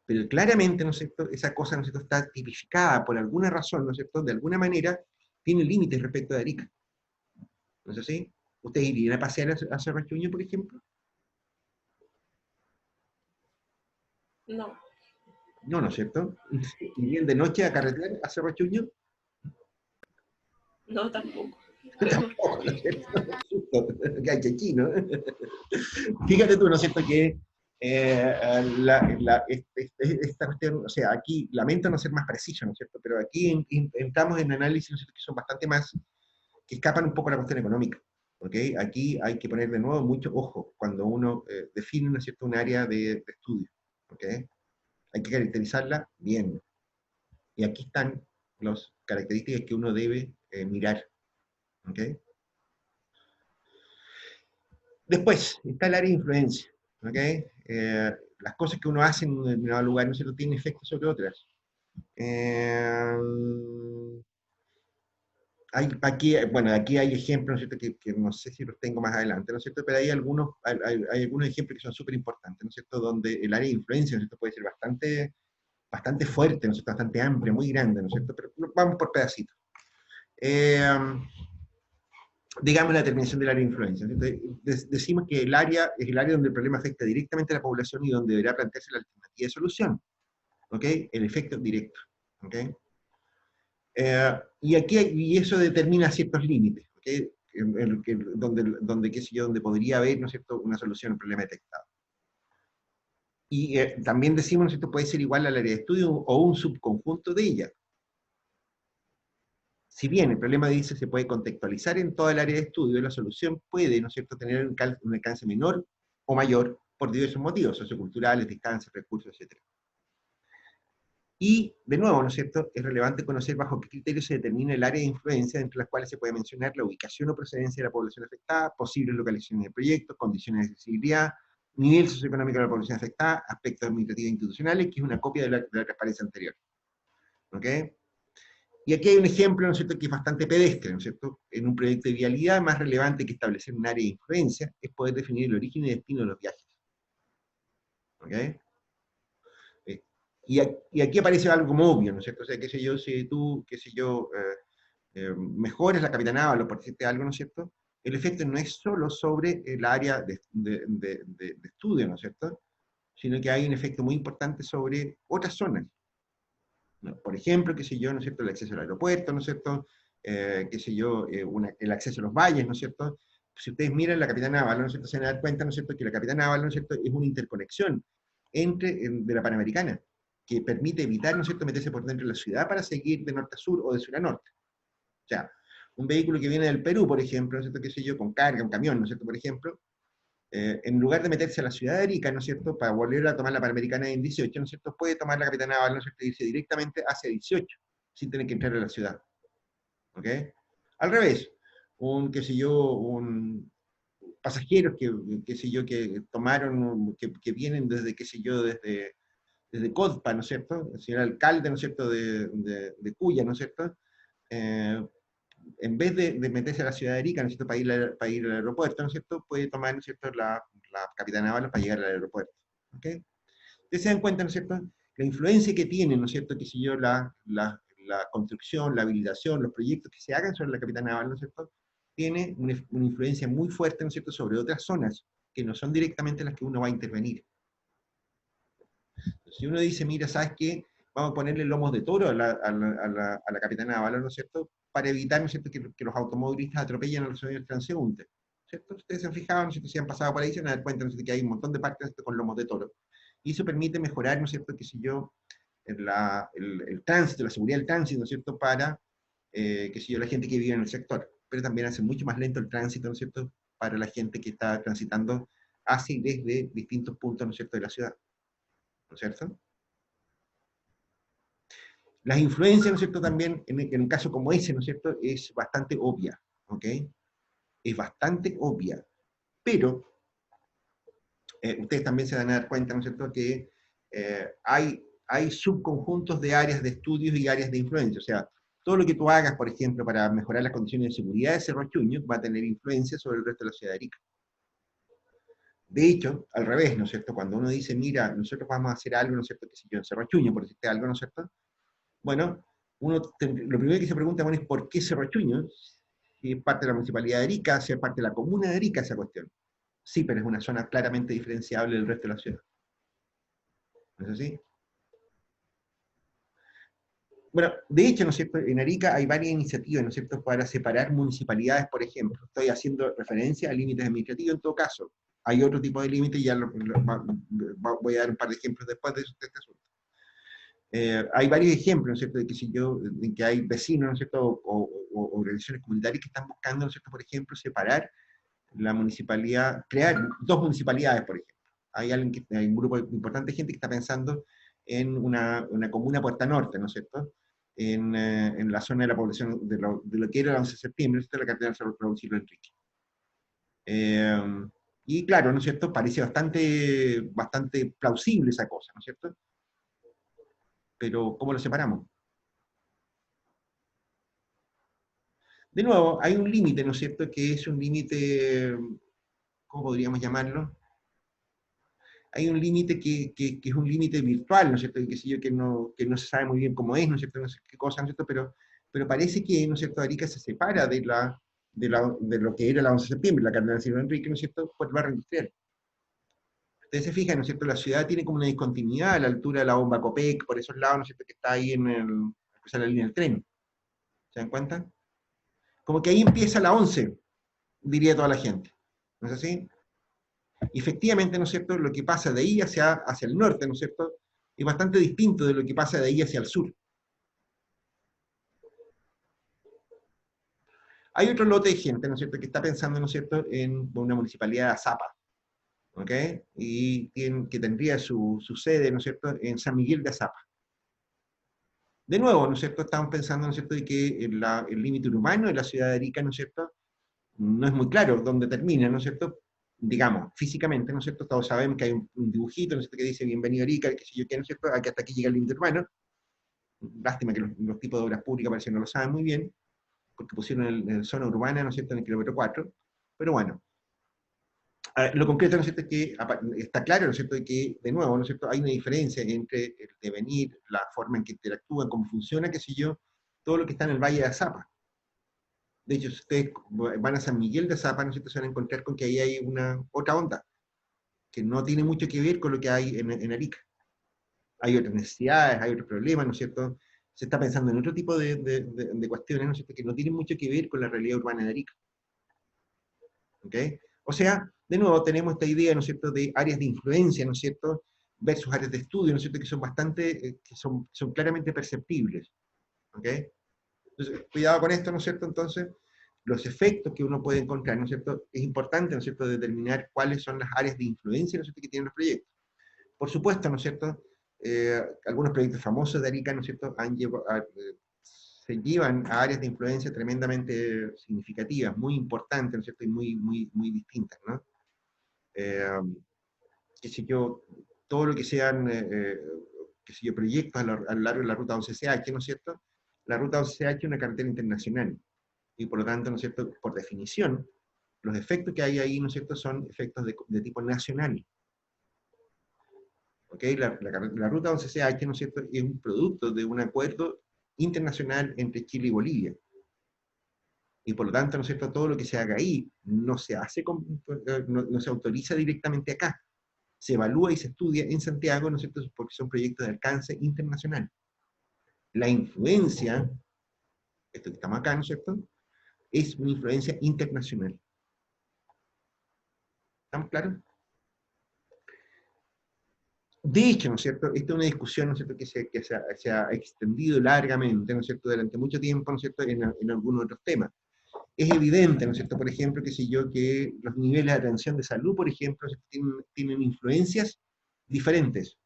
Pero claramente, ¿no es cierto?, esa cosa, ¿no es cierto?, está tipificada por alguna razón, ¿no es cierto?, de alguna manera tiene límites respecto de Arica. ¿No es así? ¿Ustedes irían a pasear a Cerro Chuño, por ejemplo? No, No, ¿no es cierto? ¿Irían de noche a carretear a Cerro Chuño? no tampoco. Tampoco, ¿no es cierto? Susto, gachechi, ¿no? Fíjate tú, ¿no es cierto?, que esta cuestión, o sea, aquí lamento no ser más preciso, ¿no es cierto?, pero aquí entramos en análisis, ¿no es cierto?, que son bastante más, que escapan un poco a la cuestión económica. ¿Ok? Aquí hay que poner de nuevo mucho ojo cuando uno define, ¿no es cierto?, un área de estudio. ¿Ok? Hay que caracterizarla bien. Y aquí están las características que uno debe mirar. ¿Ok? Después, está el área de influencia. ¿Ok? Las cosas que uno hace en un determinado lugar, ¿no es cierto?, tienen efectos sobre otras. Aquí hay ejemplos, ¿no es cierto?, que no sé si los tengo más adelante, ¿no es cierto?, pero hay algunos ejemplos que son súper importantes, ¿no es cierto?, donde el área de influencia, ¿no es cierto?, puede ser bastante fuerte, ¿no es cierto?, bastante amplia, muy grande, ¿no es cierto?, pero vamos por pedacitos. Digamos la determinación del área de influencia. Decimos que el área es el área donde el problema afecta directamente a la población y donde deberá plantearse la alternativa de solución. ¿Ok? El efecto directo. ¿Ok? Y eso determina ciertos límites, ¿okay? Donde podría haber, ¿no es cierto?, una solución al problema detectado. Y también decimos, ¿no es cierto?, puede ser igual al área de estudio o un subconjunto de ella. Si bien el problema dice se puede contextualizar en toda el área de estudio, la solución puede, ¿no es cierto?, tener un alcance menor o mayor por diversos motivos, socioculturales, distancias, recursos, etc. Y, de nuevo, ¿no es cierto?, es relevante conocer bajo qué criterios se determina el área de influencia, entre las cuales se puede mencionar la ubicación o procedencia de la población afectada, posibles localizaciones de proyectos, condiciones de accesibilidad, nivel socioeconómico de la población afectada, aspectos administrativos e institucionales, que es una copia de la transparencia anterior. ¿Ok? Y aquí hay un ejemplo, ¿no es cierto?, que es bastante pedestre, ¿no es cierto? En un proyecto de vialidad, más relevante que establecer un área de influencia es poder definir el origen y destino de los viajes. ¿Ok? Y aquí aparece algo como obvio, ¿no es cierto? O sea, qué sé yo, si tú, qué sé yo, mejoras la capitanada o por decirte algo, ¿no es cierto?, el efecto no es solo sobre el área de estudio, ¿no es cierto?, sino que hay un efecto muy importante sobre otras zonas. ¿No? Por ejemplo, qué sé yo, ¿no es cierto?, el acceso al aeropuerto, ¿no es cierto?, qué sé yo, el acceso a los valles, ¿no es cierto? Si ustedes miran la Capitana Naval, ¿no es cierto?, se van a dar cuenta, ¿no es cierto?, que la Capitana Naval, ¿no es cierto?, es una interconexión de la Panamericana, que permite evitar, ¿no es cierto?, meterse por dentro de la ciudad para seguir de norte a sur o de sur a norte. O sea, un vehículo que viene del Perú, por ejemplo, ¿no es cierto?, qué sé yo, con carga, un camión, ¿no es cierto?, por ejemplo, en lugar de meterse a la ciudad de Arica, ¿no es cierto?, para volver a tomar la Panamericana en 18, ¿no es cierto?, puede tomar la Capitana Naval, ¿no es cierto?, y irse directamente hacia 18, sin tener que entrar a la ciudad. ¿Ok? Al revés, qué sé yo, pasajeros qué sé yo, que tomaron, que vienen desde, qué sé yo, desde Codpa, ¿no es cierto?, el señor alcalde, ¿no es cierto?, de Cuya, ¿no es cierto?, en vez de meterse a la ciudad de Arica, ¿no es cierto?, para ir al aeropuerto, ¿no es cierto?, puede tomar, ¿no es cierto?, la Capitana Naval para llegar al aeropuerto. ¿Ok? Ustedes se dan cuenta, ¿no es cierto?, la influencia que tiene, ¿no es cierto?, qué sé yo, la construcción, la habilitación, los proyectos que se hagan sobre la Capitana Naval, ¿no es cierto?, tiene una influencia muy fuerte, ¿no es cierto?, sobre otras zonas que no son directamente las que uno va a intervenir. Si uno dice, mira, ¿sabes qué?, vamos a ponerle lomos de toro a la Capitana Naval, ¿no es cierto?, para evitar, ¿no es cierto?, que los automovilistas atropellen a los transeúntes. ¿Cierto? Ustedes se han fijado, ¿no es cierto?, si han pasado por ahí, se van a dar cuenta, ¿no es cierto?, que hay un montón de partes con lomos de toro. Y eso permite mejorar, ¿no es cierto?, qué sé yo, el tránsito, la seguridad del tránsito, ¿no es cierto?, para, qué sé yo, la gente que vive en el sector. Pero también hace mucho más lento el tránsito, ¿no es cierto?, para la gente que está transitando hacia y desde distintos puntos, ¿no es cierto?, de la ciudad. ¿No es cierto? Las influencias, ¿no es cierto?, también, en un caso como ese, ¿no es cierto?, es bastante obvia, ¿ok? Es bastante obvia. Pero, ustedes también se van a dar cuenta, ¿no es cierto?, que hay subconjuntos de áreas de estudios y áreas de influencia. O sea, todo lo que tú hagas, por ejemplo, para mejorar las condiciones de seguridad de Cerro Chuño, va a tener influencia sobre el resto de la ciudad de Arica. De hecho, al revés, ¿no es cierto? Cuando uno dice, mira, nosotros vamos a hacer algo, ¿no es cierto? Que si yo en Cerro Chuño, por decirte algo, ¿no es cierto? Bueno, lo primero que se pregunta, bueno, es ¿por qué Cerro Chuño? Si es parte de la Municipalidad de Arica, si es parte de la Comuna de Arica esa cuestión. Sí, pero es una zona claramente diferenciable del resto de la ciudad. ¿No es así? Bueno, de hecho, ¿no es cierto? En Arica hay varias iniciativas, ¿no es cierto?, para separar municipalidades, por ejemplo. Estoy haciendo referencia a límites administrativos en todo caso. Hay otro tipo de límites, y ya voy a dar un par de ejemplos después de este asunto. Hay varios ejemplos, ¿no es cierto?, de que, si yo, de que hay vecinos, ¿no es cierto?, o organizaciones comunitarias que están buscando, ¿no es cierto?, por ejemplo, separar la municipalidad, crear dos municipalidades, por ejemplo. Hay un grupo importante de gente que está pensando en una comuna Puerta Norte, ¿no es cierto?, en la zona de la población de lo que era el 11 de septiembre, esto es la catedral San Francisco Enrique. Y claro, ¿no es cierto?, parece bastante plausible esa cosa, ¿no es cierto? Pero, ¿cómo lo separamos? De nuevo, hay un límite, ¿no es cierto?, que es un límite, ¿cómo podríamos llamarlo? Hay un límite que es un límite virtual, ¿no es cierto?, que no se sabe muy bien cómo es, ¿no es cierto?, no sé qué cosa, ¿no es cierto?, pero parece que, ¿no es cierto?, Arica se separa de lo que era la 11 de septiembre, la catedral San Enrique, ¿no es cierto?, por el barrio industrial. Ustedes se fijan, ¿no es cierto?, la ciudad tiene como una discontinuidad a la altura de la bomba Copec, por esos lados, ¿no es cierto?, que está ahí cruzar la línea del tren. ¿Se dan cuenta? Como que ahí empieza la 11, diría toda la gente. ¿No es así? Y efectivamente, ¿no es cierto?, lo que pasa de ahí hacia el norte, ¿no es cierto?, es bastante distinto de lo que pasa de ahí hacia el sur. Hay otro lote de gente, ¿no es cierto?, que está pensando, ¿no es cierto?, en una municipalidad de Azapa, ¿ok? Y que tendría su sede, ¿no es cierto?, en San Miguel de Azapa. De nuevo, ¿no es cierto?, estamos pensando, ¿no es cierto?, de que el límite urbano de la ciudad de Arica, ¿no es cierto?, no es muy claro dónde termina, ¿no es cierto?, digamos, físicamente, ¿no es cierto?, todos sabemos que hay un dibujito, ¿no es cierto?, que dice bienvenido a Arica, que sé yo qué, ¿no es cierto?, hasta aquí llega el límite urbano. Lástima que los tipos de obras públicas parece que no lo saben muy bien, porque pusieron en zona urbana, ¿no es cierto?, en el kilómetro 4, pero bueno. Lo concreto, ¿no es cierto?, es que está claro, ¿no es cierto?, de que, de nuevo, ¿no es cierto?, hay una diferencia entre el devenir, la forma en que interactúan, cómo funciona, qué sé yo, todo lo que está en el Valle de Azapa. De hecho, si ustedes van a San Miguel de Azapa, ¿no es cierto?, se van a encontrar con que ahí hay otra onda, que no tiene mucho que ver con lo que hay en Arica. Hay otras necesidades, hay otros problemas, ¿no es cierto? Se está pensando en otro tipo de cuestiones, ¿no es cierto?, que no tienen mucho que ver con la realidad urbana de Arica. ¿Ok? O sea, de nuevo tenemos esta idea, ¿no es cierto?, de áreas de influencia, ¿no es cierto?, versus áreas de estudio, ¿no es cierto?, que son que son claramente perceptibles. ¿Ok? Entonces, cuidado con esto, ¿no es cierto? Entonces, los efectos que uno puede encontrar, ¿no es cierto? Es importante, ¿no es cierto?, determinar cuáles son las áreas de influencia, ¿no es cierto?, que tienen los proyectos. Por supuesto, ¿no es cierto?, algunos proyectos famosos de Arica, ¿no es cierto?, se llevan a áreas de influencia tremendamente significativas, muy importantes, ¿no es cierto?, y muy distintas, ¿no? Qué sé yo, todo lo que sean, qué sé yo, proyectos a lo largo de la ruta 11CH, ¿no es cierto? La ruta 11CH es una carretera internacional, y por lo tanto, ¿no es cierto?, por definición, los efectos que hay ahí, ¿no es cierto?, son efectos de tipo nacional. ¿Ok? La ruta 11CH, ¿no es cierto?, es un producto de un acuerdo internacional entre Chile y Bolivia. Y por lo tanto, ¿no es cierto?, todo lo que se haga ahí no se hace no se autoriza directamente acá. Se evalúa y se estudia en Santiago, ¿no es cierto?, porque son proyectos de alcance internacional. La influencia, esto que estamos acá, ¿no es cierto?, es una influencia internacional. ¿Estamos claros? De hecho, ¿no es cierto?, esta es una discusión, ¿no es cierto?, que se ha extendido largamente, ¿no es cierto?, durante mucho tiempo, ¿no es cierto?, en algunos otros temas. Es evidente, ¿no es cierto?, por ejemplo, que sé yo, que los niveles de atención de salud, por ejemplo, tienen influencias diferentes.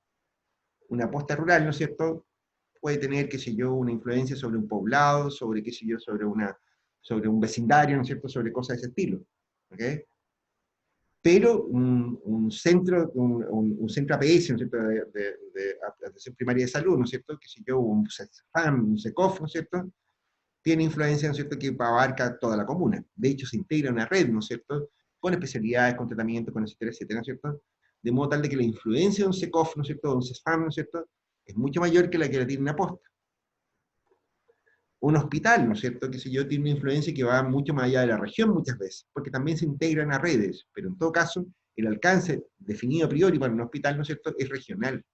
Una posta rural, ¿no es cierto?, puede tener, qué sé yo, una influencia sobre un poblado, sobre, qué sé yo, sobre un vecindario, ¿no es cierto?, sobre cosas de ese estilo. ¿Ok? Pero un centro APS, ¿no es cierto?, de atención primaria de salud, ¿no es cierto?, que si yo, un CEFAM, un SECOF, ¿no es cierto?, tiene influencia, ¿no es cierto?, que abarca toda la comuna. De hecho, se integra una red, ¿no es cierto?, con especialidades, con tratamiento, con etcétera, etcétera, ¿no es cierto? De modo tal de que la influencia de un SECOF, ¿no es cierto?, de un CESFAM, ¿no es cierto?, es mucho mayor que la tiene una posta. Un hospital, ¿no es cierto?, que sé yo, tiene una influencia que va mucho más allá de la región muchas veces, porque también se integran a redes, pero en todo caso, el alcance definido a priori para un hospital, ¿no es cierto?, es regional.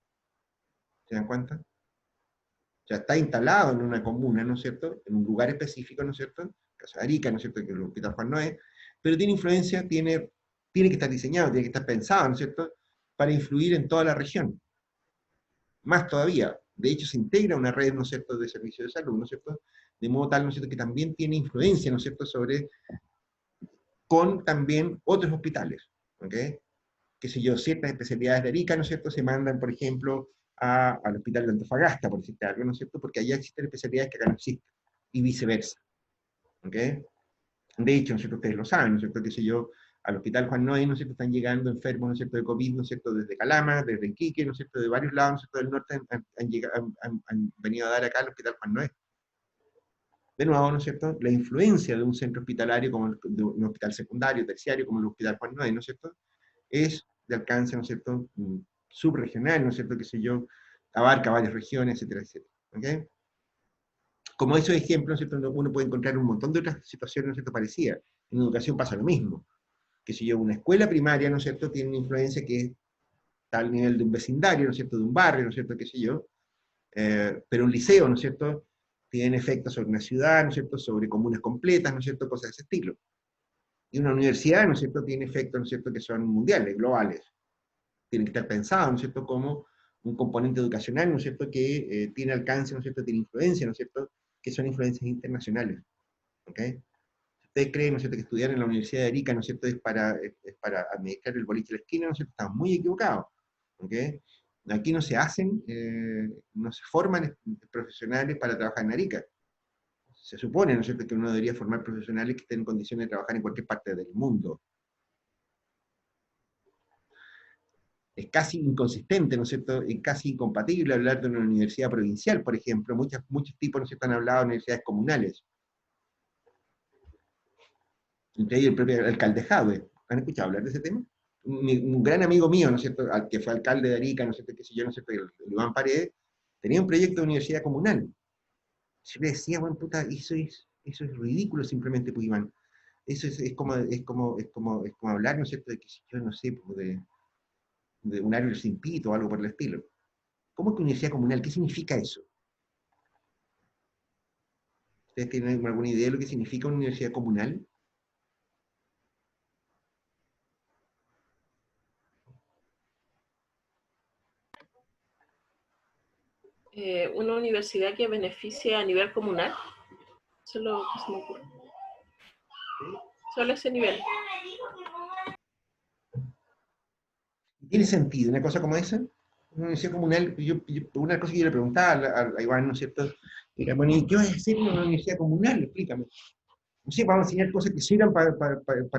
¿Se dan cuenta? O sea, está instalado en una comuna, ¿no es cierto?, en un lugar específico, ¿no es cierto?, Casa de Arica, ¿no es cierto?, que es el Hospital Juan Noé, pero tiene influencia, tiene que estar diseñado, tiene que estar pensado, ¿no es cierto?, para influir en toda la región. Más todavía, de hecho se integra una red, ¿no es cierto?, de servicios de salud, ¿no es cierto?, de modo tal, ¿no es cierto?, que también tiene influencia, ¿no es cierto?, con también otros hospitales, ¿ok? Qué sé yo, ciertas especialidades de Arica, ¿no es cierto?, se mandan, por ejemplo, al hospital de Antofagasta, por decirte algo, ¿no es cierto?, porque allá existen especialidades que acá no existen, y viceversa, ¿ok? De hecho, ¿no es cierto?, ustedes lo saben, ¿no es cierto?, qué sé yo, al hospital Juan Noé, ¿no es cierto?, están llegando enfermos, ¿no es cierto?, de COVID, ¿no es cierto?, desde Calama, desde Iquique, ¿no es cierto?, de varios lados, ¿no es cierto?, del norte han venido a dar acá al hospital Juan Noé. De nuevo, ¿no es cierto?, la influencia de un centro hospitalario, como de un hospital secundario, terciario, como el hospital Juan Noé, ¿no es cierto?, es de alcance, ¿no es cierto?, subregional, ¿no es cierto?, qué sé yo, abarca varias regiones, etcétera, etcétera. ¿Ok? Como esos ejemplos, ¿no es cierto?, uno puede encontrar un montón de otras situaciones, ¿no es cierto?, parecidas. En educación pasa lo mismo. Que si yo, una escuela primaria, ¿no es cierto?, tiene una influencia que está al nivel de un vecindario, ¿no es cierto?, de un barrio, ¿no es cierto?, qué sé yo, pero un liceo, ¿no es cierto?, tiene efectos sobre una ciudad, ¿no es cierto?, sobre comunas completas, ¿no es cierto?, cosas de ese estilo. Y una universidad, ¿no es cierto?, tiene efectos, ¿no es cierto?, que son mundiales, globales. Tienen que estar pensados, ¿no es cierto?, como un componente educacional, ¿no es cierto?, que tiene alcance, ¿no es cierto?, tiene influencia, ¿no es cierto?, que son influencias internacionales. ¿Ok? Ustedes creen, ¿no es cierto?, que estudiar en la Universidad de Arica, ¿no es cierto?, es para administrar el boliche de la esquina, ¿no es cierto?, estamos muy equivocados. ¿Ok? Aquí no se hacen, no se forman profesionales para trabajar en Arica. Se supone, ¿no es cierto?, que uno debería formar profesionales que estén en condiciones de trabajar en cualquier parte del mundo. Es casi inconsistente, ¿no es cierto?, es casi incompatible hablar de una universidad provincial, por ejemplo. Muchos tipos, ¿no es cierto?, han hablado de universidades comunales. Entre ellos el propio alcalde Jadwe. ¿Han escuchado hablar de ese tema? Un gran amigo mío, ¿no es cierto?, al que fue alcalde de Arica, ¿no es cierto?, qué sé yo, ¿no es cierto?, el Iván Paredes, tenía un proyecto de universidad comunal. Yo le decía, bueno, puta, eso es ridículo simplemente, pues, Iván. Eso es como hablar, ¿no es cierto?, de que yo no sé, pues, de un árbol sin pito o algo por el estilo. ¿Cómo que universidad comunal? ¿Qué significa eso? ¿Ustedes tienen alguna idea de lo que significa una universidad comunal? Una universidad que beneficie a nivel comunal. Eso es lo que se me ocurre. ¿Sí? Solo ese nivel. ¿Tiene sentido una cosa como esa? Una universidad comunal, una cosa que yo le preguntaba a Iván, ¿no es cierto? Era, bueno, ¿y qué va a hacer en una universidad comunal? Explícame. No sé, vamos a enseñar cosas que sirvan para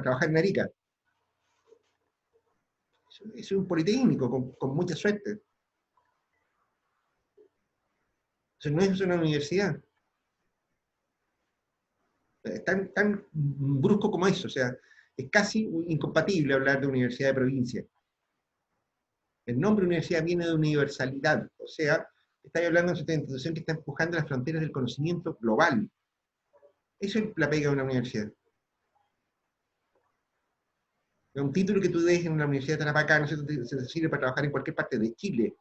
trabajar en Arica. Eso es un politécnico, con mucha suerte. Eso no es una universidad. Es tan brusco como eso, o sea, es casi incompatible hablar de universidad de provincia. El nombre universidad viene de universalidad, o sea, está hablando de una institución que está empujando las fronteras del conocimiento global. Eso es la pega de una universidad. Un título que tú des en la Universidad de Tarapacá, ¿no es cierto?, se sirve para trabajar en cualquier parte de Chile.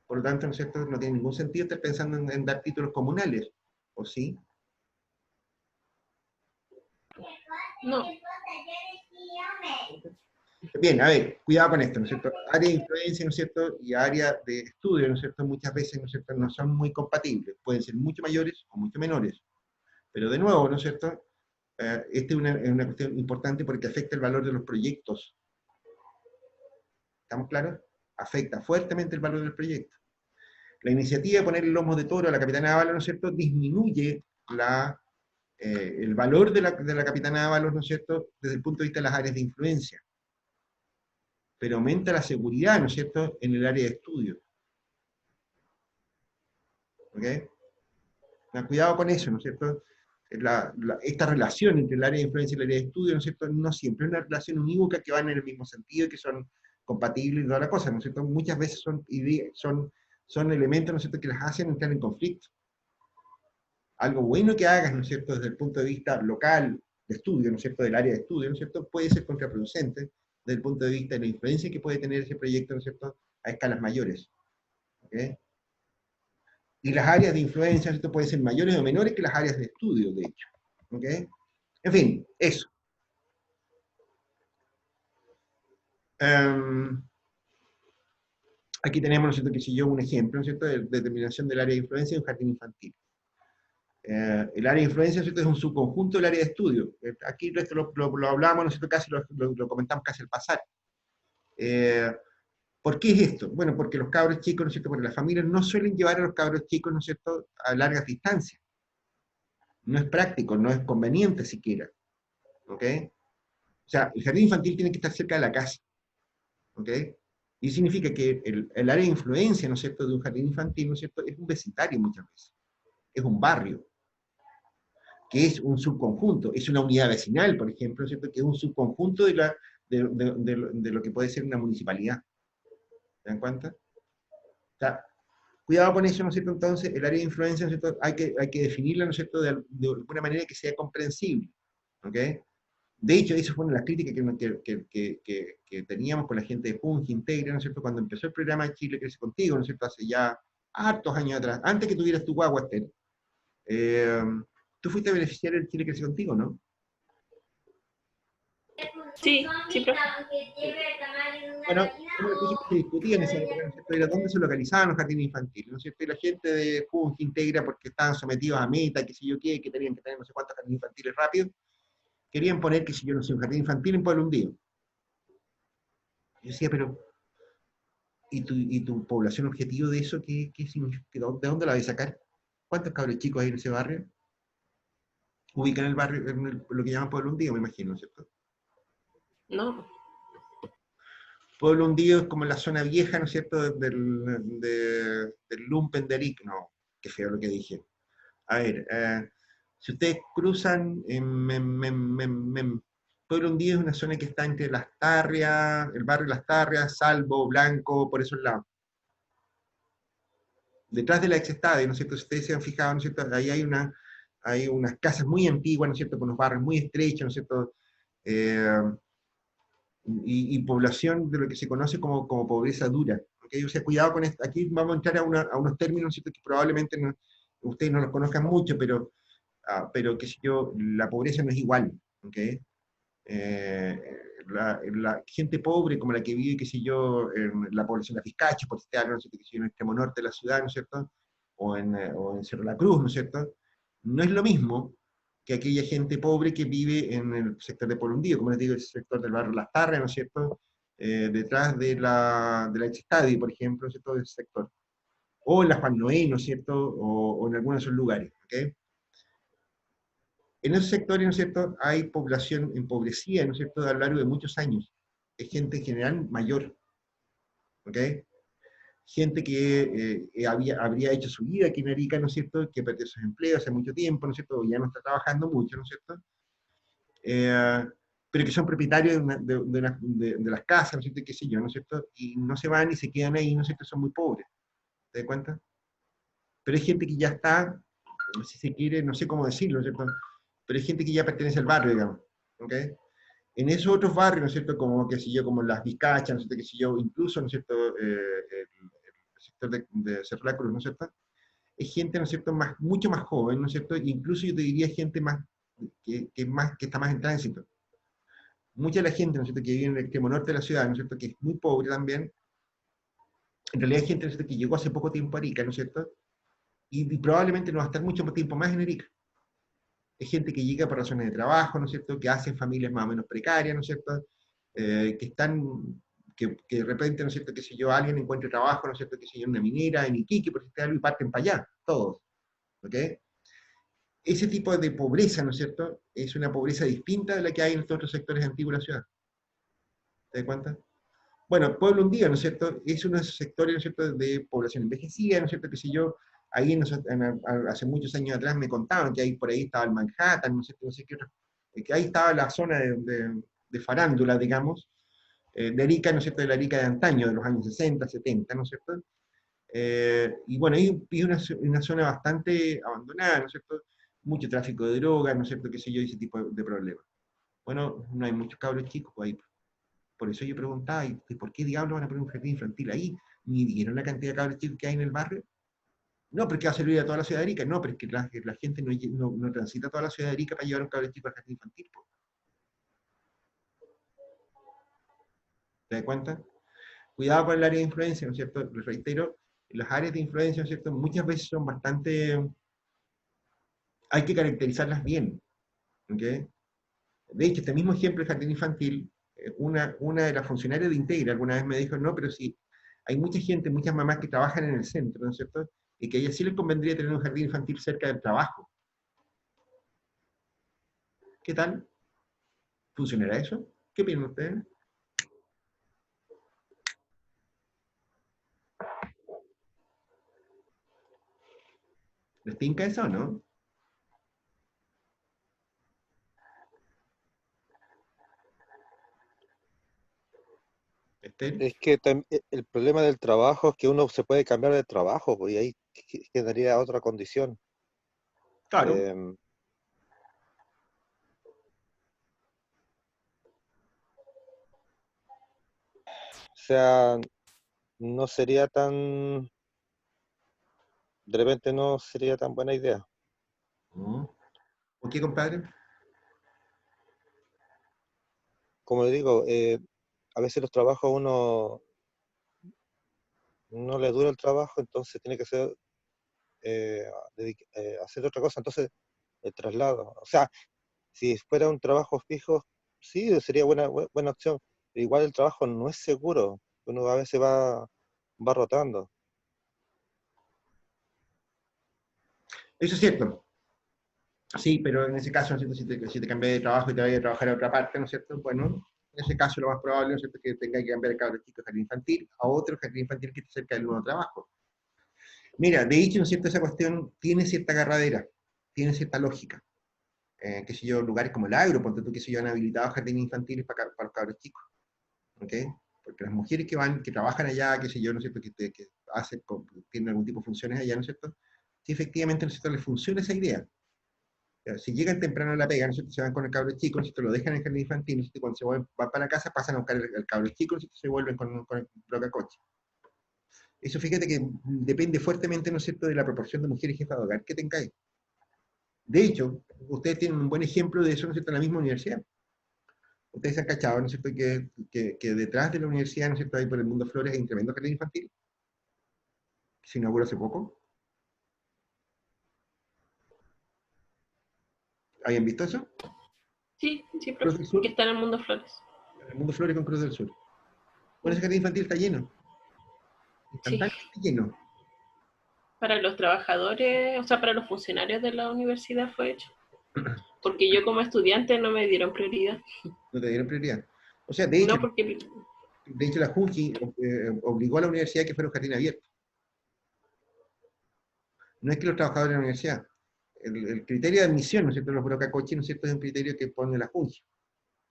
Por lo tanto, ¿no es cierto?, no tiene ningún sentido estar pensando en dar títulos comunales, ¿o sí? No. Bien, a ver, cuidado con esto, ¿no es cierto? Área de influencia, ¿no es cierto?, y área de estudio, ¿no es cierto?, muchas veces, ¿no es cierto?, no son muy compatibles, pueden ser mucho mayores o mucho menores. Pero de nuevo, ¿no es cierto?, esta es una cuestión importante porque afecta el valor de los proyectos. ¿Estamos claros? Afecta fuertemente el valor del proyecto. La iniciativa de poner el lomo de toro a la Capitana Ábalos, ¿no es cierto?, disminuye el valor de la Capitana Ábalos, ¿no es cierto?, desde el punto de vista de las áreas de influencia. Pero aumenta la seguridad, ¿no es cierto?, en el área de estudio. ¿Ok? Cuidado con eso, ¿no es cierto? esta relación entre el área de influencia y el área de estudio, ¿no es cierto?, no siempre es una relación unívoca que van en el mismo sentido y que son compatibles y toda la cosa, ¿no es cierto? Muchas veces son elementos, ¿no es cierto?, que las hacen entrar en conflicto. Algo bueno que hagas, ¿no es cierto?, desde el punto de vista local de estudio, ¿no es cierto?, del área de estudio, ¿no es cierto?, puede ser contraproducente desde el punto de vista de la influencia que puede tener ese proyecto, ¿no es cierto?, a escalas mayores. ¿Okay? Y las áreas de influencia, ¿cierto?, pueden ser mayores o menores que las áreas de estudio, de hecho. ¿Okay? En fin, eso. Aquí tenemos, ¿no es cierto?, que si yo un ejemplo, ¿no es cierto?, de determinación del área de influencia de un jardín infantil. El área de influencia, ¿no es cierto?, es un subconjunto del área de estudio. Aquí esto lo hablamos, ¿no es cierto?, casi lo comentamos casi al pasar. ¿Por qué es esto? Bueno, porque los cabros chicos, ¿no es cierto?, porque las familias no suelen llevar a los cabros chicos, ¿no es cierto?, a largas distancias. No es práctico, no es conveniente siquiera. ¿Ok? O sea, el jardín infantil tiene que estar cerca de la casa. ¿Ok? Y significa que el área de influencia, ¿no es cierto?, de un jardín infantil, ¿no es cierto?, es un vecindario muchas veces. Es un barrio, que es un subconjunto, es una unidad vecinal, por ejemplo, ¿no es cierto?, que es un subconjunto de lo que puede ser una municipalidad. ¿Se dan cuenta? O sea, cuidado con eso, ¿no es cierto? Entonces, el área de influencia, ¿no es cierto?, hay que definirla, ¿no es cierto?, de alguna manera que sea comprensible. ¿Ok? De hecho, eso fue una de las críticas que teníamos con la gente de Punj Integra, ¿no es cierto?, cuando empezó el programa Chile Crece Contigo, ¿no es cierto?, hace ya hartos años atrás, antes que tuvieras tu guagua, Esther. Tú fuiste beneficiario del Chile Crece Contigo, ¿no? Sí, sí, profe. Bueno, una de las cosas que se discutía en esa época, ¿no es cierto?, era dónde se localizaban los jardines infantiles, ¿no es cierto? Y la gente de Punj Integra, porque estaban sometidos a meta, qué sé yo qué, que tenían que tener no sé cuántos jardines infantiles rápidos, querían poner, que si yo no sé, un jardín infantil en Pueblo Hundido. Yo decía, pero ¿y tu población objetivo de eso, ¿de dónde la vais a sacar? ¿Cuántos cabros chicos hay en ese barrio? Ubican el barrio, lo que llaman Pueblo Hundido, me imagino, ¿cierto? No. Pueblo Hundido es como la zona vieja, ¿no es cierto?, del Lumpen de Arica. No, qué feo lo que dije. A ver, si ustedes cruzan, Pueblo Hundido es una zona que está entre Las Tarrias, el barrio Las Tarrias, Salvo, Blanco, por esos lados. Detrás de la ex estadio, ¿no es cierto? Si ustedes se han fijado, ¿no es cierto?, ahí hay unas casas muy antiguas, ¿no es cierto?, con unos barrios muy estrechos, ¿no es cierto?, y población de lo que se conoce como pobreza dura. ¿Okay? O sea, cuidado con esto. Aquí vamos a entrar a unos términos, ¿no es cierto?, que probablemente ustedes no los conozcan mucho, pero qué sé yo, la pobreza no es igual. ¿Okay? La gente pobre, como la que vive, qué sé yo, en la población de Vizcacha, por este año, ¿no es cierto?, que si en el extremo norte de la ciudad, ¿no es cierto?, o en Cerro La Cruz, ¿no es cierto?, no es lo mismo que aquella gente pobre que vive en el sector de Pueblo Hundido, como les digo, el sector del barrio Las Tarrias, ¿no es cierto?, detrás de la ex estadio, por ejemplo, ¿no es cierto?, de ese sector. O en la Juan Noé, ¿no es cierto?, o en algunos de esos lugares. ¿Okay? En esos sectores, ¿no es cierto?, hay población empobrecida, ¿no es cierto?, a lo largo de muchos años. Es gente en general mayor. ¿Ok? Gente que habría hecho su vida aquí en Arica, ¿no es cierto?, que perdió sus empleos hace mucho tiempo, ¿no es cierto?, ya no está trabajando mucho, ¿no es cierto?, pero que son propietarios de las casas, ¿no es cierto?, qué sé yo, ¿no es cierto?, y no se van y se quedan ahí, ¿no es cierto?, son muy pobres. ¿Te das cuenta? Pero hay gente que ya está, si se quiere, no sé cómo decirlo, ¿no es cierto?, pero hay gente que ya pertenece al barrio, digamos. ¿Ok? En esos otros barrios, ¿no es cierto?, como, qué sé yo, como las Vizcachas, ¿no es cierto?, qué sé yo, incluso, ¿no es cierto?, el sector de Cerro La Cruz, ¿no es cierto?, es gente, ¿no es cierto?, mucho más joven, ¿no es cierto?, incluso yo te diría gente más, que está más en tránsito. Mucha de la gente, ¿no es cierto?, que vive en el extremo norte de la ciudad, ¿no es cierto?, que es muy pobre también, en realidad hay gente, ¿no es cierto?, que llegó hace poco tiempo a Arica, ¿no es cierto?, y probablemente no va a estar mucho tiempo más en Arica. Es gente que llega por razones de trabajo, ¿no es cierto?, que hacen familias más o menos precarias, ¿no es cierto?, que de repente, ¿no es cierto?, que si yo, alguien encuentre trabajo, ¿no es cierto?, que si yo, en una minera, en Iquique, por este algo, y parten para allá, todos. ¿Ok? Ese tipo de pobreza, ¿no es cierto?, es una pobreza distinta de la que hay en estos otros sectores antiguos de la ciudad. ¿Te das cuenta? Bueno, Pueblo Hundido, ¿no es cierto?, es uno de esos sectores, ¿no es cierto?, de población envejecida, ¿no es cierto?, que si yo, ahí hace muchos años atrás me contaban que ahí por ahí estaba el Manhattan, no sé qué otro, que ahí estaba la zona de farándula, digamos, de Arica, ¿no es cierto?, de la Arica de antaño, de los años 60, 70, ¿no es cierto? Y bueno, ahí vi una zona bastante abandonada, ¿no es cierto? Mucho tráfico de drogas, ¿no es cierto?, qué sé yo, ese tipo de problemas. Bueno, no hay muchos cabros chicos pues, ahí. Por eso yo preguntaba, ¿y por qué diablos van a poner un jardín infantil ahí? ¿Ni vieron la cantidad de cabros chicos que hay en el barrio? No, porque va a servir a toda la ciudad de Arica. No, pero es que la gente no transita toda la ciudad de Arica para llevar un cabro chico al jardín infantil. Po. ¿Te das cuenta? Cuidado con el área de influencia, ¿no es cierto? Les reitero, las áreas de influencia, ¿no es cierto? Muchas veces son bastante... Hay que caracterizarlas bien, ¿ok? De hecho, este mismo ejemplo del jardín infantil, una de las funcionarias de Integra alguna vez me dijo, no, pero si hay mucha gente, muchas mamás que trabajan en el centro, ¿no es cierto? Y que a ellas sí les convendría tener un jardín infantil cerca del trabajo. ¿Qué tal? ¿Funcionará eso? ¿Qué opinan ustedes? ¿Les tinca eso o no? ¿Estel? Es que el problema del trabajo es que uno se puede cambiar de trabajo, pues, y ahí quedaría otra condición. Claro. Em, o sea, no sería tan, de repente no sería tan buena idea. ¿No? ¿O qué, compadre? Como le digo, a veces los trabajos uno no le dura el trabajo, entonces tiene que ser, hacer otra cosa, entonces el traslado. O sea, si fuera un trabajo fijo, sí, sería buena opción. Pero igual el trabajo no es seguro, uno a veces va rotando. Eso es cierto. Sí, pero en ese caso, ¿no es cierto? Si te cambias de trabajo y te vayas a trabajar a otra parte, ¿no es cierto? Bueno, en ese caso lo más probable, ¿no es cierto?, que tenga que cambiar el cabro chico de jardín infantil a otro jardín infantil que esté cerca del nuevo trabajo. Mira, de hecho, ¿no es cierto?, esa cuestión tiene cierta agarradera, tiene cierta lógica. Qué sé yo, lugares como el Agro, ponte tú, qué sé yo, han habilitado jardines infantiles para los cabros chicos, ¿ok? Porque las mujeres que trabajan allá, qué sé yo, ¿no es cierto?, que tienen algún tipo de funciones allá, ¿no es cierto?, si efectivamente, ¿no es cierto?, les funciona esa idea. Si llegan temprano a la pega, ¿no es cierto?, se van con el cabro chico, ¿no es cierto?, lo dejan en el jardín infantil, ¿no es cierto?, cuando van para casa pasan a buscar el cabro chico, ¿no es cierto?, se vuelven con el blocacoche. Eso fíjate que depende fuertemente, ¿no es cierto?, de la proporción de mujeres jefas de hogar que tengáis. De hecho, ustedes tienen un buen ejemplo de eso, ¿no es cierto?, en la misma universidad. Ustedes se han cachado, ¿no es cierto?, que detrás de la universidad, ¿no es cierto?, hay por el Mundo Flores hay un tremendo jardín infantil, que se inauguró hace poco. ¿Habían visto eso? Sí, sí, Cruz profe, del Sur, que está en el Mundo Flores. el Mundo Flores con Cruz del Sur. Bueno, ese Mm, jardín infantil está lleno, sí, instantáneamente lleno. para los trabajadores, o sea, para los funcionarios de la universidad fue hecho. Porque yo como estudiante no me dieron prioridad. No te dieron prioridad. O sea, No, porque de hecho la Junji obligó a la universidad a que fuera un jardín abierto. No es que los trabajadores de la universidad. El criterio de admisión, ¿no es cierto?, los brocacoches, ¿no es cierto?, es un criterio que pone la Junji.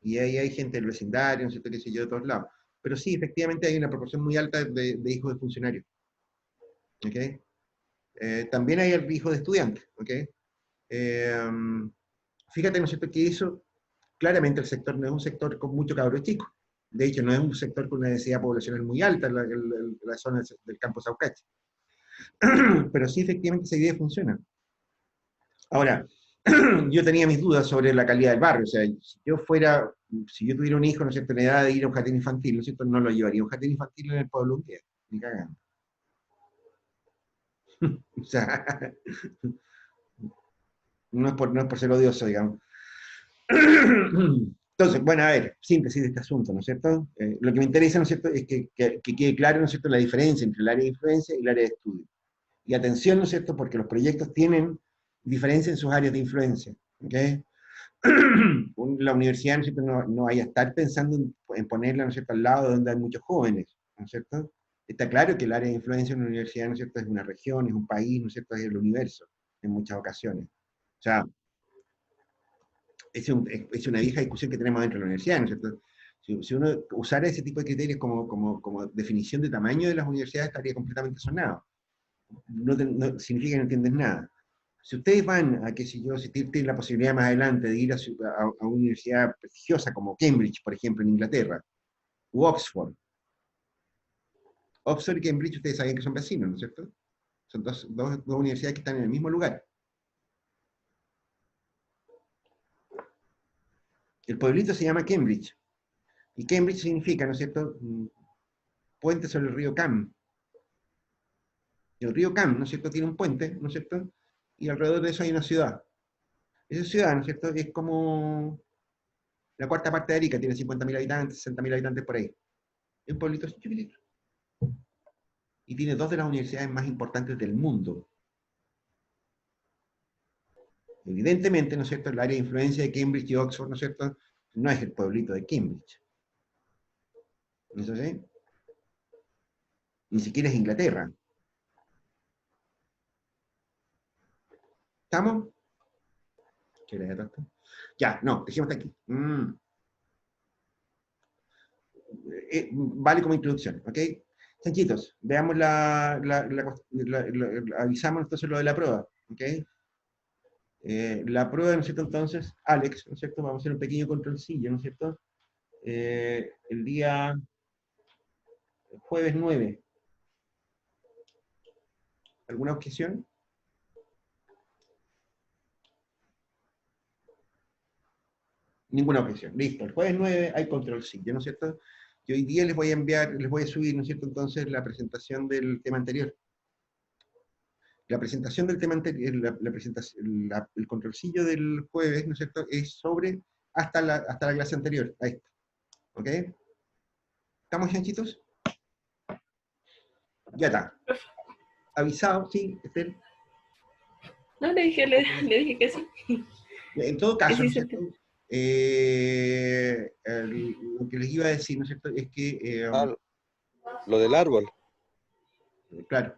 Y ahí hay gente del vecindario, ¿no es cierto?, qué sé yo, de todos lados. Pero sí, efectivamente hay una proporción muy alta de hijos de funcionarios. ¿Ok? También hay hijos de estudiantes. ¿Ok? Eh, Fíjate, ¿no es cierto?, que eso, claramente el sector no es un sector con mucho cabro chico. De hecho, no es un sector con una densidad poblacional muy alta en la zona del campo Saucache. Pero sí, efectivamente, esa idea funciona. Ahora, yo tenía mis dudas sobre la calidad del barrio. O sea, si yo tuviera un hijo, ¿no es cierto?, en edad de ir a un jardín infantil, ¿no es cierto?, no lo llevaría a un jardín infantil en el pueblo un día, ni cagando. O sea, no es por ser odioso, digamos. Entonces, bueno, a ver, síntesis de este asunto, ¿no es cierto? Lo que me interesa, ¿no es cierto?, es que quede claro, ¿no es cierto?, la diferencia entre el área de influencia y el área de estudio. Y atención, ¿no es cierto?, porque los proyectos tienen diferencia en sus áreas de influencia. ¿Ok? La universidad, ¿no es cierto?, no vaya a estar pensando en ponerla, ¿no es cierto?, al lado de donde hay muchos jóvenes, ¿no es cierto? Está claro que el área de influencia en una universidad, ¿no es cierto?, es una región, es un país, ¿no es cierto?, es el universo, en muchas ocasiones. O sea, es una vieja discusión que tenemos dentro de la universidad, ¿no es cierto? Si uno usara ese tipo de criterios como definición de tamaño de las universidades, estaría completamente sonado. No significa que no entiendes nada. Si ustedes van a, qué sé yo, si tienen la posibilidad más adelante de ir a una universidad prestigiosa como Cambridge, por ejemplo, en Inglaterra, u Oxford y Cambridge, ustedes saben que son vecinos, ¿no es cierto? Son dos universidades que están en el mismo lugar. El pueblito se llama Cambridge. Y Cambridge significa, ¿no es cierto?, puente sobre el río Cam. El río Cam, ¿no es cierto?, tiene un puente, ¿no es cierto? Y alrededor de eso hay una ciudad. Esa ciudad, ¿no es cierto?, es como la cuarta parte de Arica, tiene 50.000 habitantes, 60.000 habitantes por ahí. Es un pueblito chiquitito. Y tiene dos de las universidades más importantes del mundo. Evidentemente, ¿no es cierto?, el área de influencia de Cambridge y Oxford, ¿no es cierto?, no es el pueblito de Cambridge. ¿Eso sí? Ni siquiera es Inglaterra. ¿Estamos? ¿Qué hora es esto? Ya, no, dejemos hasta aquí. Vale como introducción, ¿ok? Chanchitos, veamos avisamos entonces lo de la prueba, ¿ok? La prueba, ¿no es cierto? Entonces, Alex, ¿no es cierto? Vamos a hacer un pequeño controlcillo, ¿no es cierto? El día jueves 9. ¿Alguna objeción? Ninguna objeción. Listo. El jueves 9 hay controlcillo, ¿no es cierto? Y hoy día les voy a enviar, les voy a subir, ¿no es cierto? Entonces, la presentación del tema anterior. La presentación del tema anterior, el controlcillo del jueves, ¿no es cierto?, es sobre hasta la clase anterior. Ahí está. ¿Ok? ¿Estamos, chanchitos? Ya está. ¿Avisado? ¿Sí, Esther? No, le dije que sí. En todo caso, ¿no es Sí, cierto? Lo que les iba a decir, ¿no es cierto?, es que, Lo del árbol. claro,